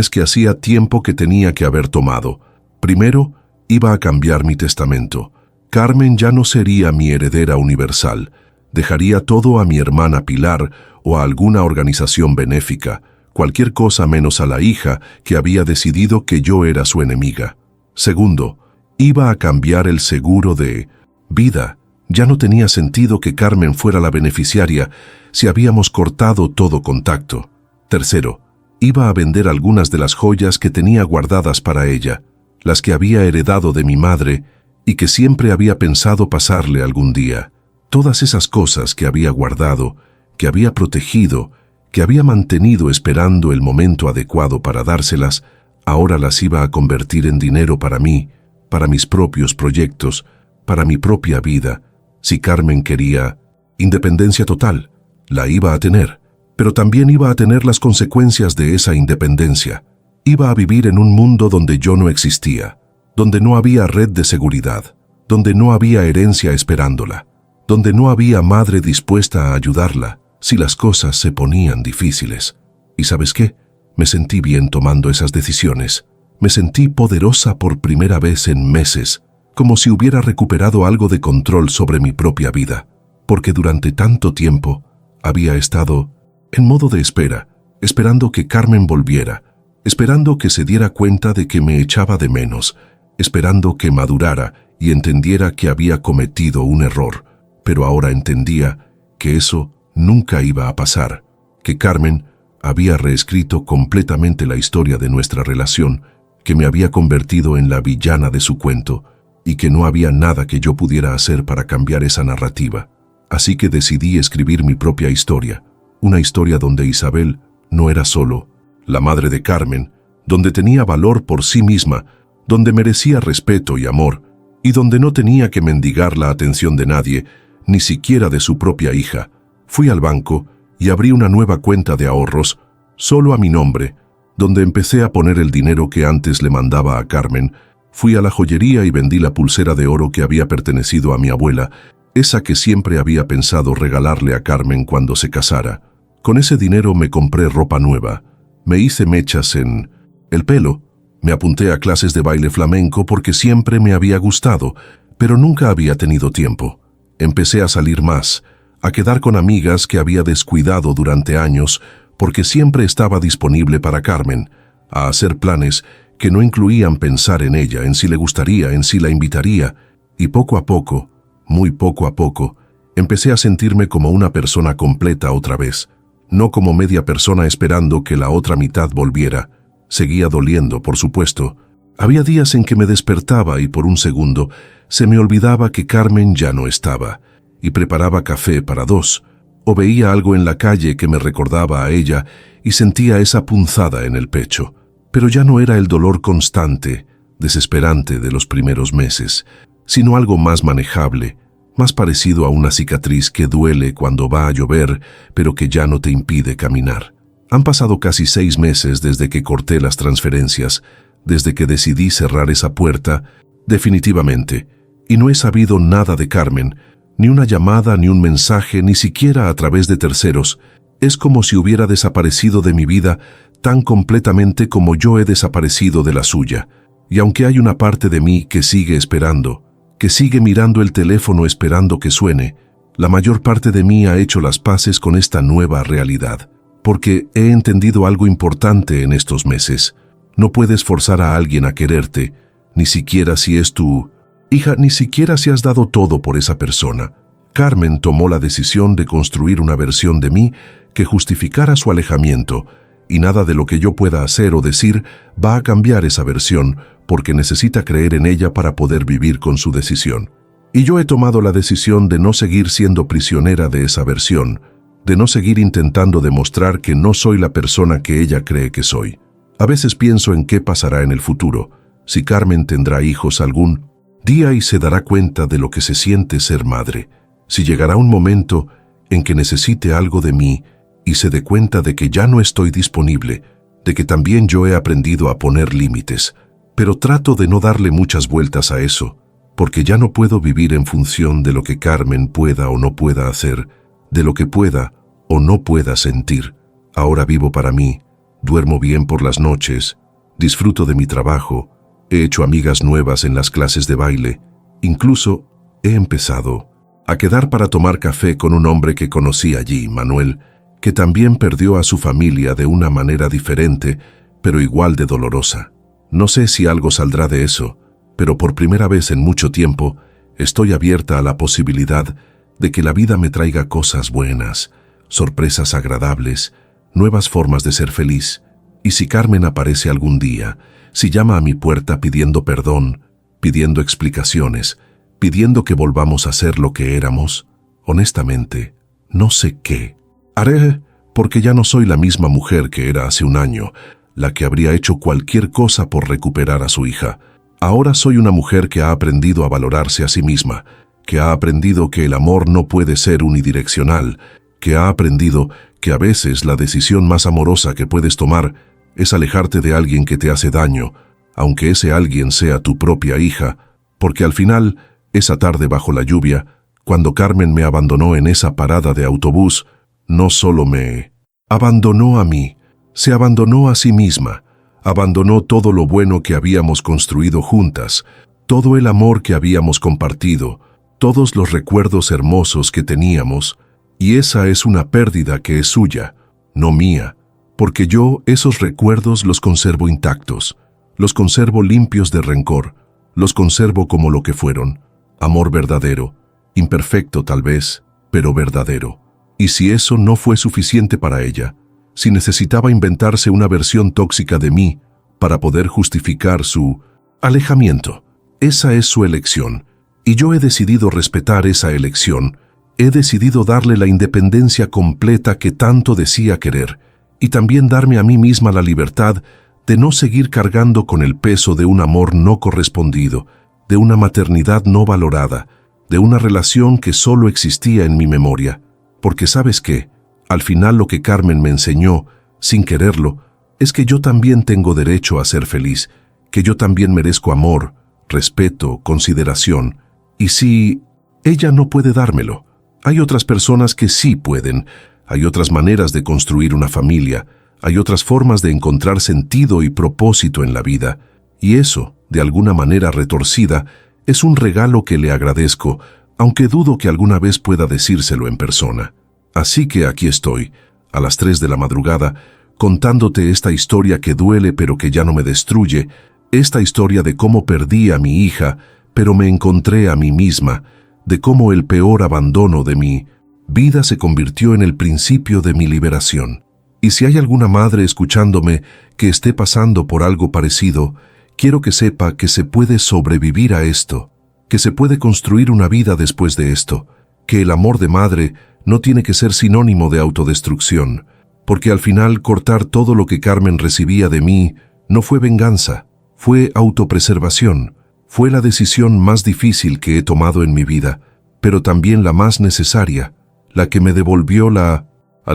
que hacía tiempo que tenía que haber tomado. Primero, iba a cambiar mi testamento. Carmen ya no sería mi heredera universal. Dejaría todo a mi hermana Pilar o a alguna organización benéfica, cualquier cosa menos a la hija que había decidido que yo era su enemiga. Segundo, iba a cambiar el seguro de vida. Ya no tenía sentido que Carmen fuera la beneficiaria si habíamos cortado todo contacto. Tercero, iba a vender algunas de las joyas que tenía guardadas para ella, las que había heredado de mi madre y que siempre había pensado pasarle algún día. Todas esas cosas que había guardado, que había protegido, que había mantenido esperando el momento adecuado para dárselas, ahora las iba a convertir en dinero para mí, para mis propios proyectos, para mi propia vida. Si Carmen quería independencia total, la iba a tener, pero también iba a tener las consecuencias de esa independencia. Iba a vivir en un mundo donde yo no existía, donde no había red de seguridad, donde no había herencia esperándola, donde no había madre dispuesta a ayudarla si las cosas se ponían difíciles. ¿Y sabes qué? Me sentí bien tomando esas decisiones. Me sentí poderosa por primera vez en meses, como si hubiera recuperado algo de control sobre mi propia vida, porque durante tanto tiempo había estado en modo de espera, esperando que Carmen volviera, esperando que se diera cuenta de que me echaba de menos, esperando que madurara y entendiera que había cometido un error. Pero ahora entendía que eso nunca iba a pasar, que Carmen había reescrito completamente la historia de nuestra relación, que me había convertido en la villana de su cuento y que no había nada que yo pudiera hacer para cambiar esa narrativa. Así que decidí escribir mi propia historia, una historia donde Isabel no era solo la madre de Carmen, donde tenía valor por sí misma, donde merecía respeto y amor, y donde no tenía que mendigar la atención de nadie, ni siquiera de su propia hija. Fui al banco y abrí una nueva cuenta de ahorros, solo a mi nombre, donde empecé a poner el dinero que antes le mandaba a Carmen. Fui a la joyería y vendí la pulsera de oro que había pertenecido a mi abuela, esa que siempre había pensado regalarle a Carmen cuando se casara. Con ese dinero me compré ropa nueva, me hice mechas en el pelo, me apunté a clases de baile flamenco porque siempre me había gustado, pero nunca había tenido tiempo. Empecé a salir más, a quedar con amigas que había descuidado durante años porque siempre estaba disponible para Carmen, a hacer planes que no incluían pensar en ella, en si le gustaría, en si la invitaría, y poco a poco, muy poco a poco, empecé a sentirme como una persona completa otra vez, no como media persona esperando que la otra mitad volviera. Seguía doliendo, por supuesto. Había días en que me despertaba y por un segundo se me olvidaba que Carmen ya no estaba, y preparaba café para dos, o veía algo en la calle que me recordaba a ella y sentía esa punzada en el pecho. Pero ya no era el dolor constante, desesperante de los primeros meses, sino algo más manejable, más parecido a una cicatriz que duele cuando va a llover, pero que ya no te impide caminar. Han pasado casi 6 meses desde que corté las transferencias, desde que decidí cerrar esa puerta, definitivamente, y no he sabido nada de Carmen, ni una llamada, ni un mensaje, ni siquiera a través de terceros. Es como si hubiera desaparecido de mi vida tan completamente como yo he desaparecido de la suya. Y aunque hay una parte de mí que sigue esperando, que sigue mirando el teléfono esperando que suene, la mayor parte de mí ha hecho las paces con esta nueva realidad, porque he entendido algo importante en estos meses. No puedes forzar a alguien a quererte, ni siquiera si es tu hija, ni siquiera si has dado todo por esa persona. Carmen tomó la decisión de construir una versión de mí que justificara su alejamiento, y nada de lo que yo pueda hacer o decir va a cambiar esa versión, porque necesita creer en ella para poder vivir con su decisión. Y yo he tomado la decisión de no seguir siendo prisionera de esa versión, de no seguir intentando demostrar que no soy la persona que ella cree que soy. A veces pienso en qué pasará en el futuro, si Carmen tendrá hijos algún Día y se dará cuenta de lo que se siente ser madre. Si llegará un momento en que necesite algo de mí y se dé cuenta de que ya no estoy disponible, de que también yo he aprendido a poner límites, pero trato de no darle muchas vueltas a eso, porque ya no puedo vivir en función de lo que Carmen pueda o no pueda hacer, de lo que pueda o no pueda sentir. Ahora vivo para mí, duermo bien por las noches, disfruto de mi trabajo, he hecho amigas nuevas en las clases de baile, incluso he empezado a quedar para tomar café con un hombre que conocí allí, Manuel, que también perdió a su familia de una manera diferente, pero igual de dolorosa. No sé si algo saldrá de eso, pero por primera vez en mucho tiempo estoy abierta a la posibilidad de que la vida me traiga cosas buenas, sorpresas agradables, nuevas formas de ser feliz. Y si Carmen aparece algún día, si llama a mi puerta pidiendo perdón, pidiendo explicaciones, pidiendo que volvamos a ser lo que éramos, honestamente, no sé qué haré, porque ya no soy la misma mujer que era hace un año, la que habría hecho cualquier cosa por recuperar a su hija. Ahora soy una mujer que ha aprendido a valorarse a sí misma, que ha aprendido que el amor no puede ser unidireccional, que ha aprendido que a veces la decisión más amorosa que puedes tomar es alejarte de alguien que te hace daño, aunque ese alguien sea tu propia hija, porque al final, esa tarde bajo la lluvia, cuando Carmen me abandonó en esa parada de autobús, no solo me abandonó a mí, se abandonó a sí misma, abandonó todo lo bueno que habíamos construido juntas, todo el amor que habíamos compartido, todos los recuerdos hermosos que teníamos, y esa es una pérdida que es suya, no mía, porque yo esos recuerdos los conservo intactos, los conservo limpios de rencor, los conservo como lo que fueron, amor verdadero, imperfecto tal vez, pero verdadero. Y si eso no fue suficiente para ella, si necesitaba inventarse una versión tóxica de mí para poder justificar su alejamiento, esa es su elección, y yo he decidido respetar esa elección, he decidido darle la independencia completa que tanto decía querer, y también darme a mí misma la libertad de no seguir cargando con el peso de un amor no correspondido, de una maternidad no valorada, de una relación que solo existía en mi memoria. Porque ¿sabes qué? Al final lo que Carmen me enseñó, sin quererlo, es que yo también tengo derecho a ser feliz, que yo también merezco amor, respeto, consideración. Y si ella no puede dármelo, hay otras personas que sí pueden, hay otras maneras de construir una familia, hay otras formas de encontrar sentido y propósito en la vida, y eso, de alguna manera retorcida, es un regalo que le agradezco, aunque dudo que alguna vez pueda decírselo en persona. Así que aquí estoy, a las 3 de la madrugada, contándote esta historia que duele pero que ya no me destruye, esta historia de cómo perdí a mi hija, pero me encontré a mí misma, de cómo el peor abandono de mi vida se convirtió en el principio de mi liberación. Y si hay alguna madre escuchándome que esté pasando por algo parecido, quiero que sepa que se puede sobrevivir a esto, que se puede construir una vida después de esto, que el amor de madre no tiene que ser sinónimo de autodestrucción, porque al final cortar todo lo que Carmen recibía de mí no fue venganza, fue autopreservación, fue la decisión más difícil que he tomado en mi vida, pero también la más necesaria, la que me devolvió la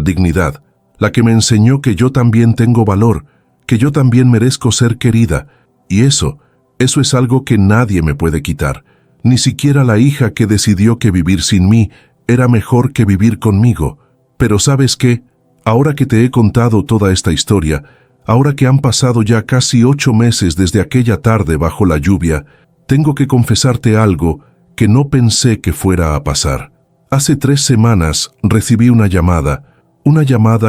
dignidad, la que me enseñó que yo también tengo valor, que yo también merezco ser querida, y eso es algo que nadie me puede quitar, ni siquiera la hija que decidió que vivir sin mí era mejor que vivir conmigo. Pero ¿sabes qué? Ahora que te he contado toda esta historia, ahora que han pasado ya casi 8 meses desde aquella tarde bajo la lluvia, tengo que confesarte algo que no pensé que fuera a pasar. Hace 3 semanas recibí una llamada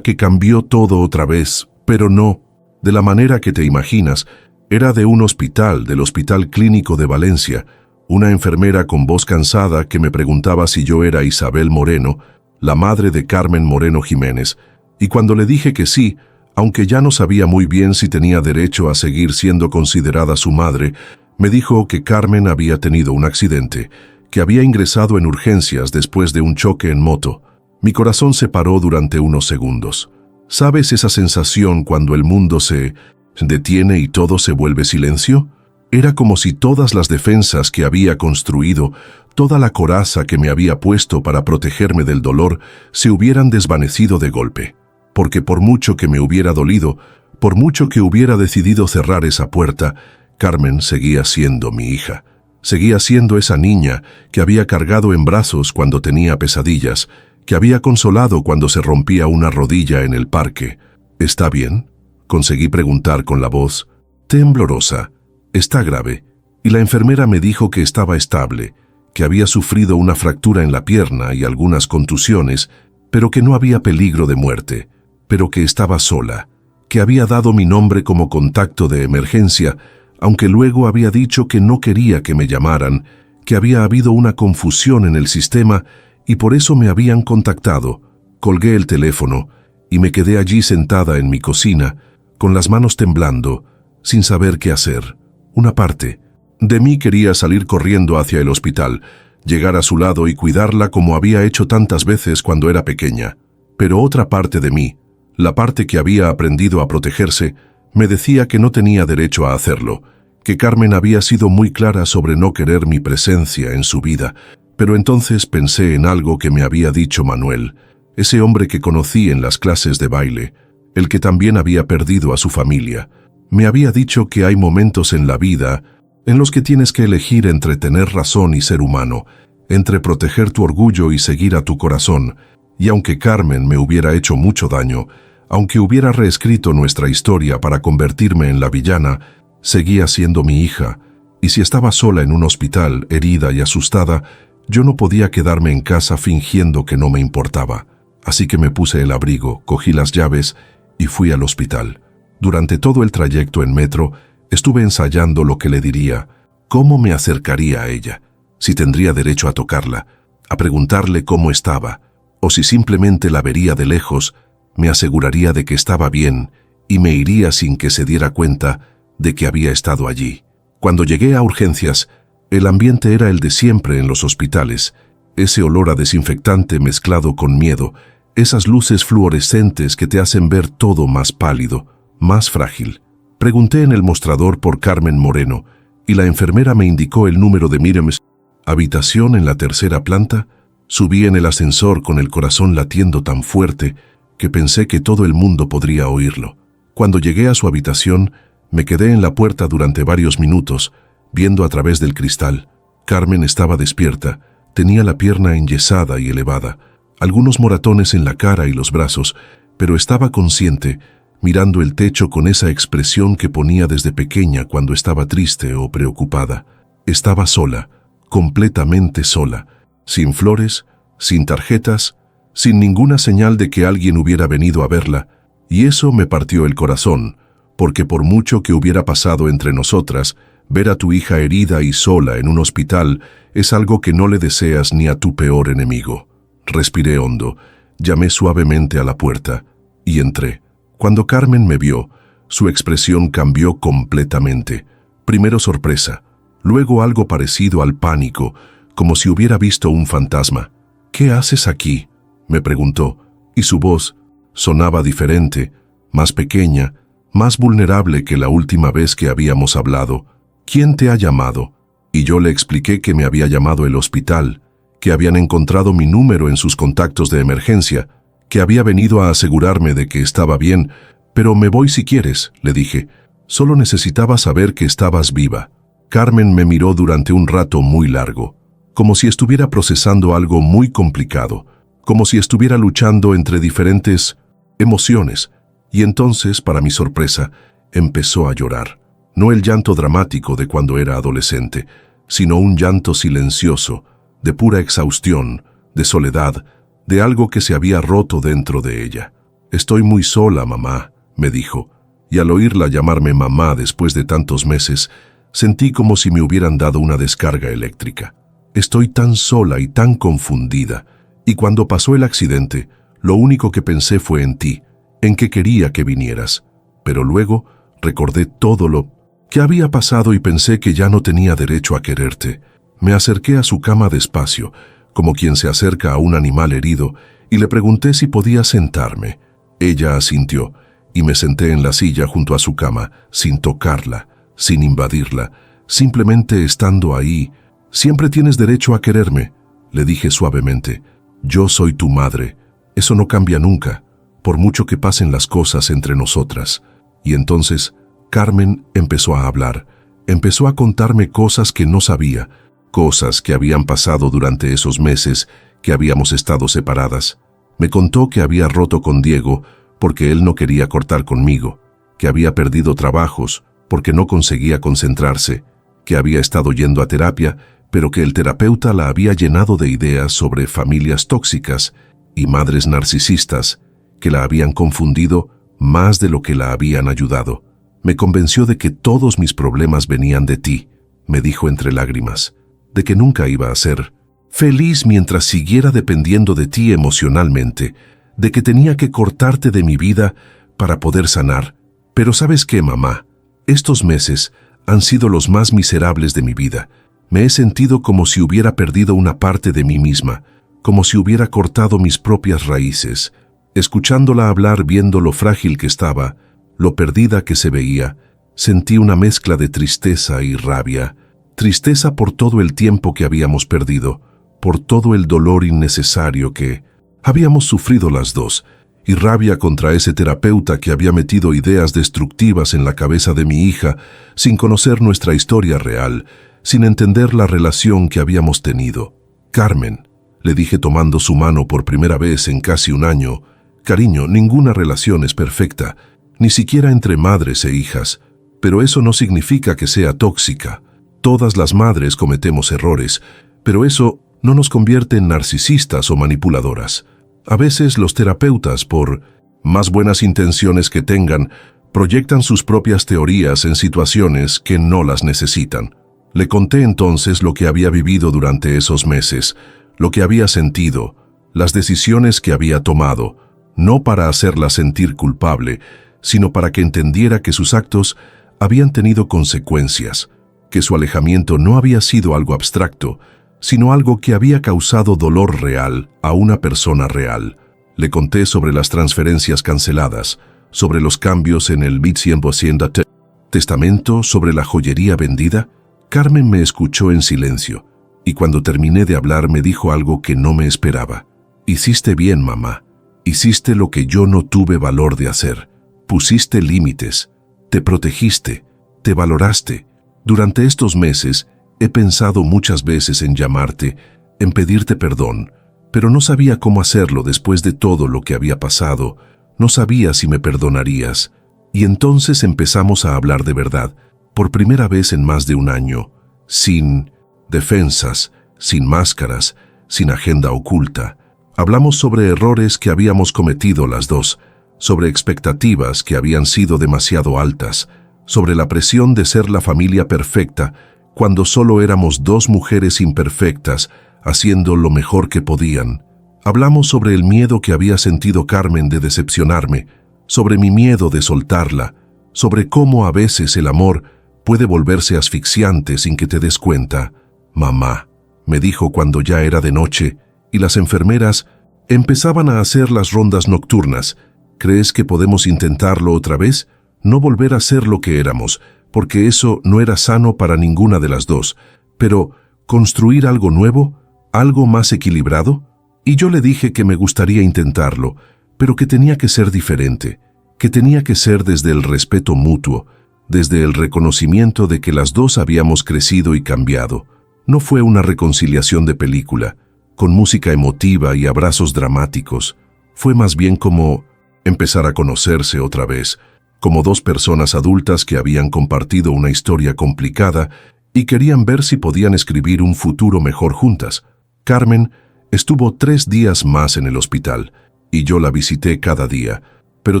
que cambió todo otra vez, pero no de la manera que te imaginas. Era de un hospital, del Hospital Clínico de Valencia, una enfermera con voz cansada que me preguntaba si yo era Isabel Moreno, la madre de Carmen Moreno Jiménez, y cuando le dije que sí, aunque ya no sabía muy bien si tenía derecho a seguir siendo considerada su madre, me dijo que Carmen había tenido un accidente, que había ingresado en urgencias después de un choque en moto. Mi corazón se paró durante unos segundos. ¿Sabes esa sensación cuando el mundo se detiene y todo se vuelve silencio? Era como si todas las defensas que había construido, toda la coraza que me había puesto para protegerme del dolor, se hubieran desvanecido de golpe. Porque por mucho que me hubiera dolido, por mucho que hubiera decidido cerrar esa puerta, Carmen seguía siendo mi hija. Seguía siendo esa niña que había cargado en brazos cuando tenía pesadillas, que había consolado cuando se rompía una rodilla en el parque. ¿Está bien?, conseguí preguntar con la voz temblorosa. «Está grave», y la enfermera me dijo que estaba estable, que había sufrido una fractura en la pierna y algunas contusiones, pero que no había peligro de muerte, pero que estaba sola, que había dado mi nombre como contacto de emergencia, aunque luego había dicho que no quería que me llamaran, que había habido una confusión en el sistema y por eso me habían contactado. Colgué el teléfono y me quedé allí sentada en mi cocina, con las manos temblando, sin saber qué hacer. Una parte de mí quería salir corriendo hacia el hospital, llegar a su lado y cuidarla como había hecho tantas veces cuando era pequeña. Pero otra parte de mí, la parte que había aprendido a protegerse, me decía que no tenía derecho a hacerlo, que Carmen había sido muy clara sobre no querer mi presencia en su vida. Pero entonces pensé en algo que me había dicho Manuel, ese hombre que conocí en las clases de baile, el que también había perdido a su familia. Me había dicho que hay momentos en la vida en los que tienes que elegir entre tener razón y ser humano, entre proteger tu orgullo y seguir a tu corazón, y aunque Carmen me hubiera hecho mucho daño, aunque hubiera reescrito nuestra historia para convertirme en la villana, seguía siendo mi hija, y si estaba sola en un hospital, herida y asustada, yo no podía quedarme en casa fingiendo que no me importaba. Así que me puse el abrigo, cogí las llaves y fui al hospital. Durante todo el trayecto en metro, estuve ensayando lo que le diría, cómo me acercaría a ella, si tendría derecho a tocarla, a preguntarle cómo estaba, o si simplemente la vería de lejos, me aseguraría de que estaba bien y me iría sin que se diera cuenta de que había estado allí. Cuando llegué a urgencias, el ambiente era el de siempre en los hospitales, ese olor a desinfectante mezclado con miedo, esas luces fluorescentes que te hacen ver todo más pálido, más frágil. Pregunté en el mostrador por Carmen Moreno y la enfermera me indicó el número de Míremes. ¿Habitación en la tercera planta? Subí en el ascensor con el corazón latiendo tan fuerte que pensé que todo el mundo podría oírlo. Cuando llegué a su habitación, me quedé en la puerta durante varios minutos, viendo a través del cristal. Carmen estaba despierta, tenía la pierna enyesada y elevada, algunos moratones en la cara y los brazos, pero estaba consciente, mirando el techo con esa expresión que ponía desde pequeña cuando estaba triste o preocupada. Estaba sola, completamente sola, sin flores, sin tarjetas, sin ninguna señal de que alguien hubiera venido a verla, y eso me partió el corazón, porque por mucho que hubiera pasado entre nosotras, ver a tu hija herida y sola en un hospital es algo que no le deseas ni a tu peor enemigo. Respiré hondo, llamé suavemente a la puerta y entré. Cuando Carmen me vio, su expresión cambió completamente. Primero sorpresa, luego algo parecido al pánico, como si hubiera visto un fantasma. «¿Qué haces aquí?», me preguntó, y su voz sonaba diferente, más pequeña, más vulnerable que la última vez que habíamos hablado. «¿Quién te ha llamado?». Y yo le expliqué que me había llamado el hospital, que habían encontrado mi número en sus contactos de emergencia, que había venido a asegurarme de que estaba bien. «Pero me voy si quieres», le dije. «Solo necesitaba saber que estabas viva». Carmen me miró durante un rato muy largo, como si estuviera procesando algo muy complicado, como si estuviera luchando entre diferentes emociones, y entonces, para mi sorpresa, empezó a llorar. No el llanto dramático de cuando era adolescente, sino un llanto silencioso, de pura exhaustión, de soledad, de algo que se había roto dentro de ella. «Estoy muy sola, mamá», me dijo, y al oírla llamarme mamá después de tantos meses, sentí como si me hubieran dado una descarga eléctrica. «Estoy tan sola y tan confundida, y cuando pasó el accidente, lo único que pensé fue en ti, en que quería que vinieras. Pero luego recordé todo lo que había pasado y pensé que ya no tenía derecho a quererte». Me acerqué a su cama despacio, como quien se acerca a un animal herido, y le pregunté si podía sentarme. Ella asintió, y me senté en la silla junto a su cama, sin tocarla, sin invadirla, simplemente estando ahí. Siempre tienes derecho a quererme, le dije suavemente. Yo soy tu madre. Eso no cambia nunca, por mucho que pasen las cosas entre nosotras. Y entonces, Carmen empezó a hablar. Empezó a contarme cosas que no sabía, cosas que habían pasado durante esos meses que habíamos estado separadas. Me contó que había roto con Diego porque él no quería cortar conmigo, que había perdido trabajos porque no conseguía concentrarse, que había estado yendo a terapia, pero que el terapeuta la había llenado de ideas sobre familias tóxicas y madres narcisistas que la habían confundido más de lo que la habían ayudado. Me convenció de que todos mis problemas venían de ti, me dijo entre lágrimas, de que nunca iba a ser feliz mientras siguiera dependiendo de ti emocionalmente, de que tenía que cortarte de mi vida para poder sanar. Pero ¿sabes qué, mamá? Estos meses han sido los más miserables de mi vida. Me he sentido como si hubiera perdido una parte de mí misma, como si hubiera cortado mis propias raíces. Escuchándola hablar, viendo lo frágil que estaba, lo perdida que se veía, sentí una mezcla de tristeza y rabia. Tristeza por todo el tiempo que habíamos perdido, por todo el dolor innecesario que habíamos sufrido las dos, y rabia contra ese terapeuta que había metido ideas destructivas en la cabeza de mi hija sin conocer nuestra historia real, sin entender la relación que habíamos tenido. Carmen, le dije tomando su mano por primera vez en casi un año, cariño, ninguna relación es perfecta, ni siquiera entre madres e hijas, pero eso no significa que sea tóxica. Todas las madres cometemos errores, pero eso no nos convierte en narcisistas o manipuladoras. A veces los terapeutas, por más buenas intenciones que tengan, proyectan sus propias teorías en situaciones que no las necesitan. Le conté entonces lo que había vivido durante esos meses, lo que había sentido, las decisiones que había tomado, no para hacerla sentir culpable, sino para que entendiera que sus actos habían tenido consecuencias, que su alejamiento no había sido algo abstracto, sino algo que había causado dolor real a una persona real. Le conté sobre las transferencias canceladas, sobre los cambios en el 100% testamento, sobre la joyería vendida. Carmen me escuchó en silencio, y cuando terminé de hablar me dijo algo que no me esperaba. Hiciste bien, mamá. Hiciste lo que yo no tuve valor de hacer. Pusiste límites, te protegiste, te valoraste. Durante estos meses he pensado muchas veces en llamarte, en pedirte perdón, pero no sabía cómo hacerlo después de todo lo que había pasado. No sabía si me perdonarías. Y entonces empezamos a hablar de verdad, por primera vez en más de un año, sin defensas, sin máscaras, sin agenda oculta. Hablamos sobre errores que habíamos cometido las dos, sobre expectativas que habían sido demasiado altas, sobre la presión de ser la familia perfecta cuando solo éramos dos mujeres imperfectas haciendo lo mejor que podían. Hablamos sobre el miedo que había sentido Carmen de decepcionarme, sobre mi miedo de soltarla, sobre cómo a veces el amor puede volverse asfixiante sin que te des cuenta. Mamá, me dijo cuando ya era de noche y las enfermeras empezaban a hacer las rondas nocturnas. ¿Crees que podemos intentarlo otra vez? No volver a ser lo que éramos, porque eso no era sano para ninguna de las dos, pero construir algo nuevo, algo más equilibrado. Y yo le dije que me gustaría intentarlo, pero que tenía que ser diferente, que tenía que ser desde el respeto mutuo, desde el reconocimiento de que las dos habíamos crecido y cambiado. No fue una reconciliación de película, con música emotiva y abrazos dramáticos. Fue más bien como empezar a conocerse otra vez, como dos personas adultas que habían compartido una historia complicada y querían ver si podían escribir un futuro mejor juntas. Carmen estuvo 3 días más en el hospital y yo la visité cada día, pero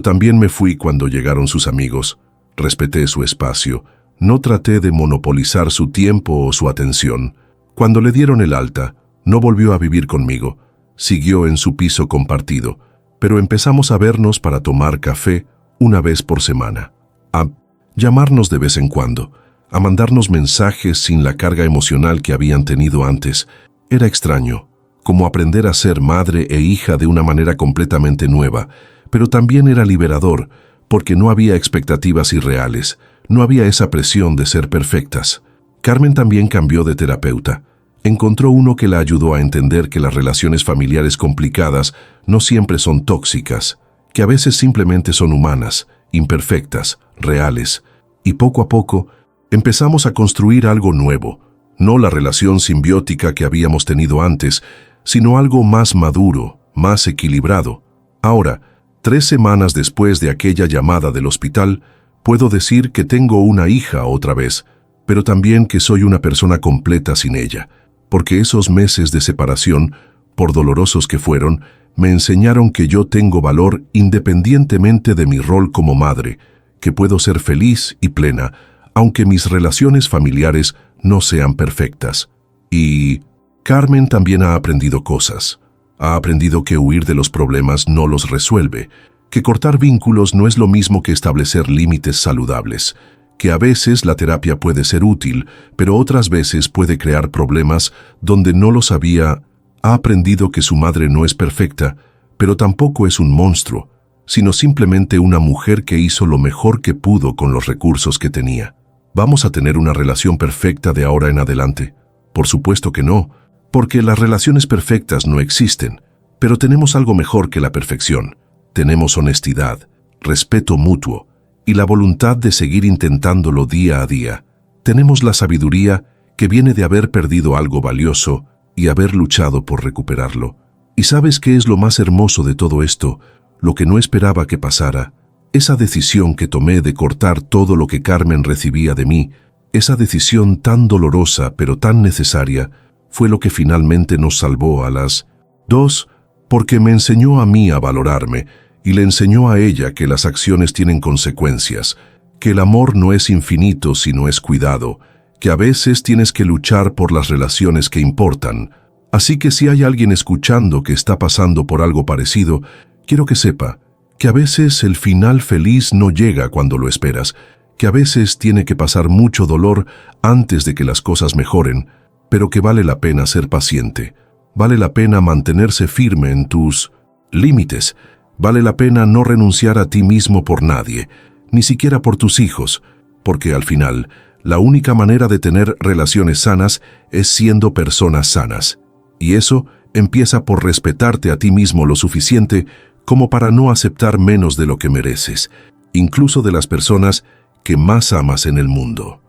también me fui cuando llegaron sus amigos. Respeté su espacio, no traté de monopolizar su tiempo o su atención. Cuando le dieron el alta, no volvió a vivir conmigo, siguió en su piso compartido, pero empezamos a vernos para tomar café una vez por semana, a llamarnos de vez en cuando, a mandarnos mensajes sin la carga emocional que habían tenido antes. Era extraño, como aprender a ser madre e hija de una manera completamente nueva, pero también era liberador, porque no había expectativas irreales, no había esa presión de ser perfectas. Carmen también cambió de terapeuta. Encontró uno que la ayudó a entender que las relaciones familiares complicadas no siempre son tóxicas, que a veces simplemente son humanas, imperfectas, reales. Y poco a poco empezamos a construir algo nuevo, no la relación simbiótica que habíamos tenido antes, sino algo más maduro, más equilibrado. Ahora, 3 semanas después de aquella llamada del hospital, puedo decir que tengo una hija otra vez, pero también que soy una persona completa sin ella, porque esos meses de separación, por dolorosos que fueron, me enseñaron que yo tengo valor independientemente de mi rol como madre, que puedo ser feliz y plena, aunque mis relaciones familiares no sean perfectas. Y Carmen también ha aprendido cosas. Ha aprendido que huir de los problemas no los resuelve, que cortar vínculos no es lo mismo que establecer límites saludables, que a veces la terapia puede ser útil, pero otras veces puede crear problemas donde no lo sabía. Ha aprendido que su madre no es perfecta, pero tampoco es un monstruo, sino simplemente una mujer que hizo lo mejor que pudo con los recursos que tenía. ¿Vamos a tener una relación perfecta de ahora en adelante? Por supuesto que no, porque las relaciones perfectas no existen, pero tenemos algo mejor que la perfección. Tenemos honestidad, respeto mutuo y la voluntad de seguir intentándolo día a día. Tenemos la sabiduría que viene de haber perdido algo valioso y haber luchado por recuperarlo. ¿Y sabes qué es lo más hermoso de todo esto? Lo que no esperaba que pasara. Esa decisión que tomé de cortar todo lo que Carmen recibía de mí, esa decisión tan dolorosa pero tan necesaria, fue lo que finalmente nos salvó a las 2, porque me enseñó a mí a valorarme y le enseñó a ella que las acciones tienen consecuencias, que el amor no es infinito sino es cuidado, que a veces tienes que luchar por las relaciones que importan. Así que si hay alguien escuchando que está pasando por algo parecido, quiero que sepa que a veces el final feliz no llega cuando lo esperas, que a veces tiene que pasar mucho dolor antes de que las cosas mejoren, pero que vale la pena ser paciente, vale la pena mantenerse firme en tus límites, vale la pena no renunciar a ti mismo por nadie, ni siquiera por tus hijos, porque al final, la única manera de tener relaciones sanas es siendo personas sanas. Y eso empieza por respetarte a ti mismo lo suficiente como para no aceptar menos de lo que mereces, incluso de las personas que más amas en el mundo.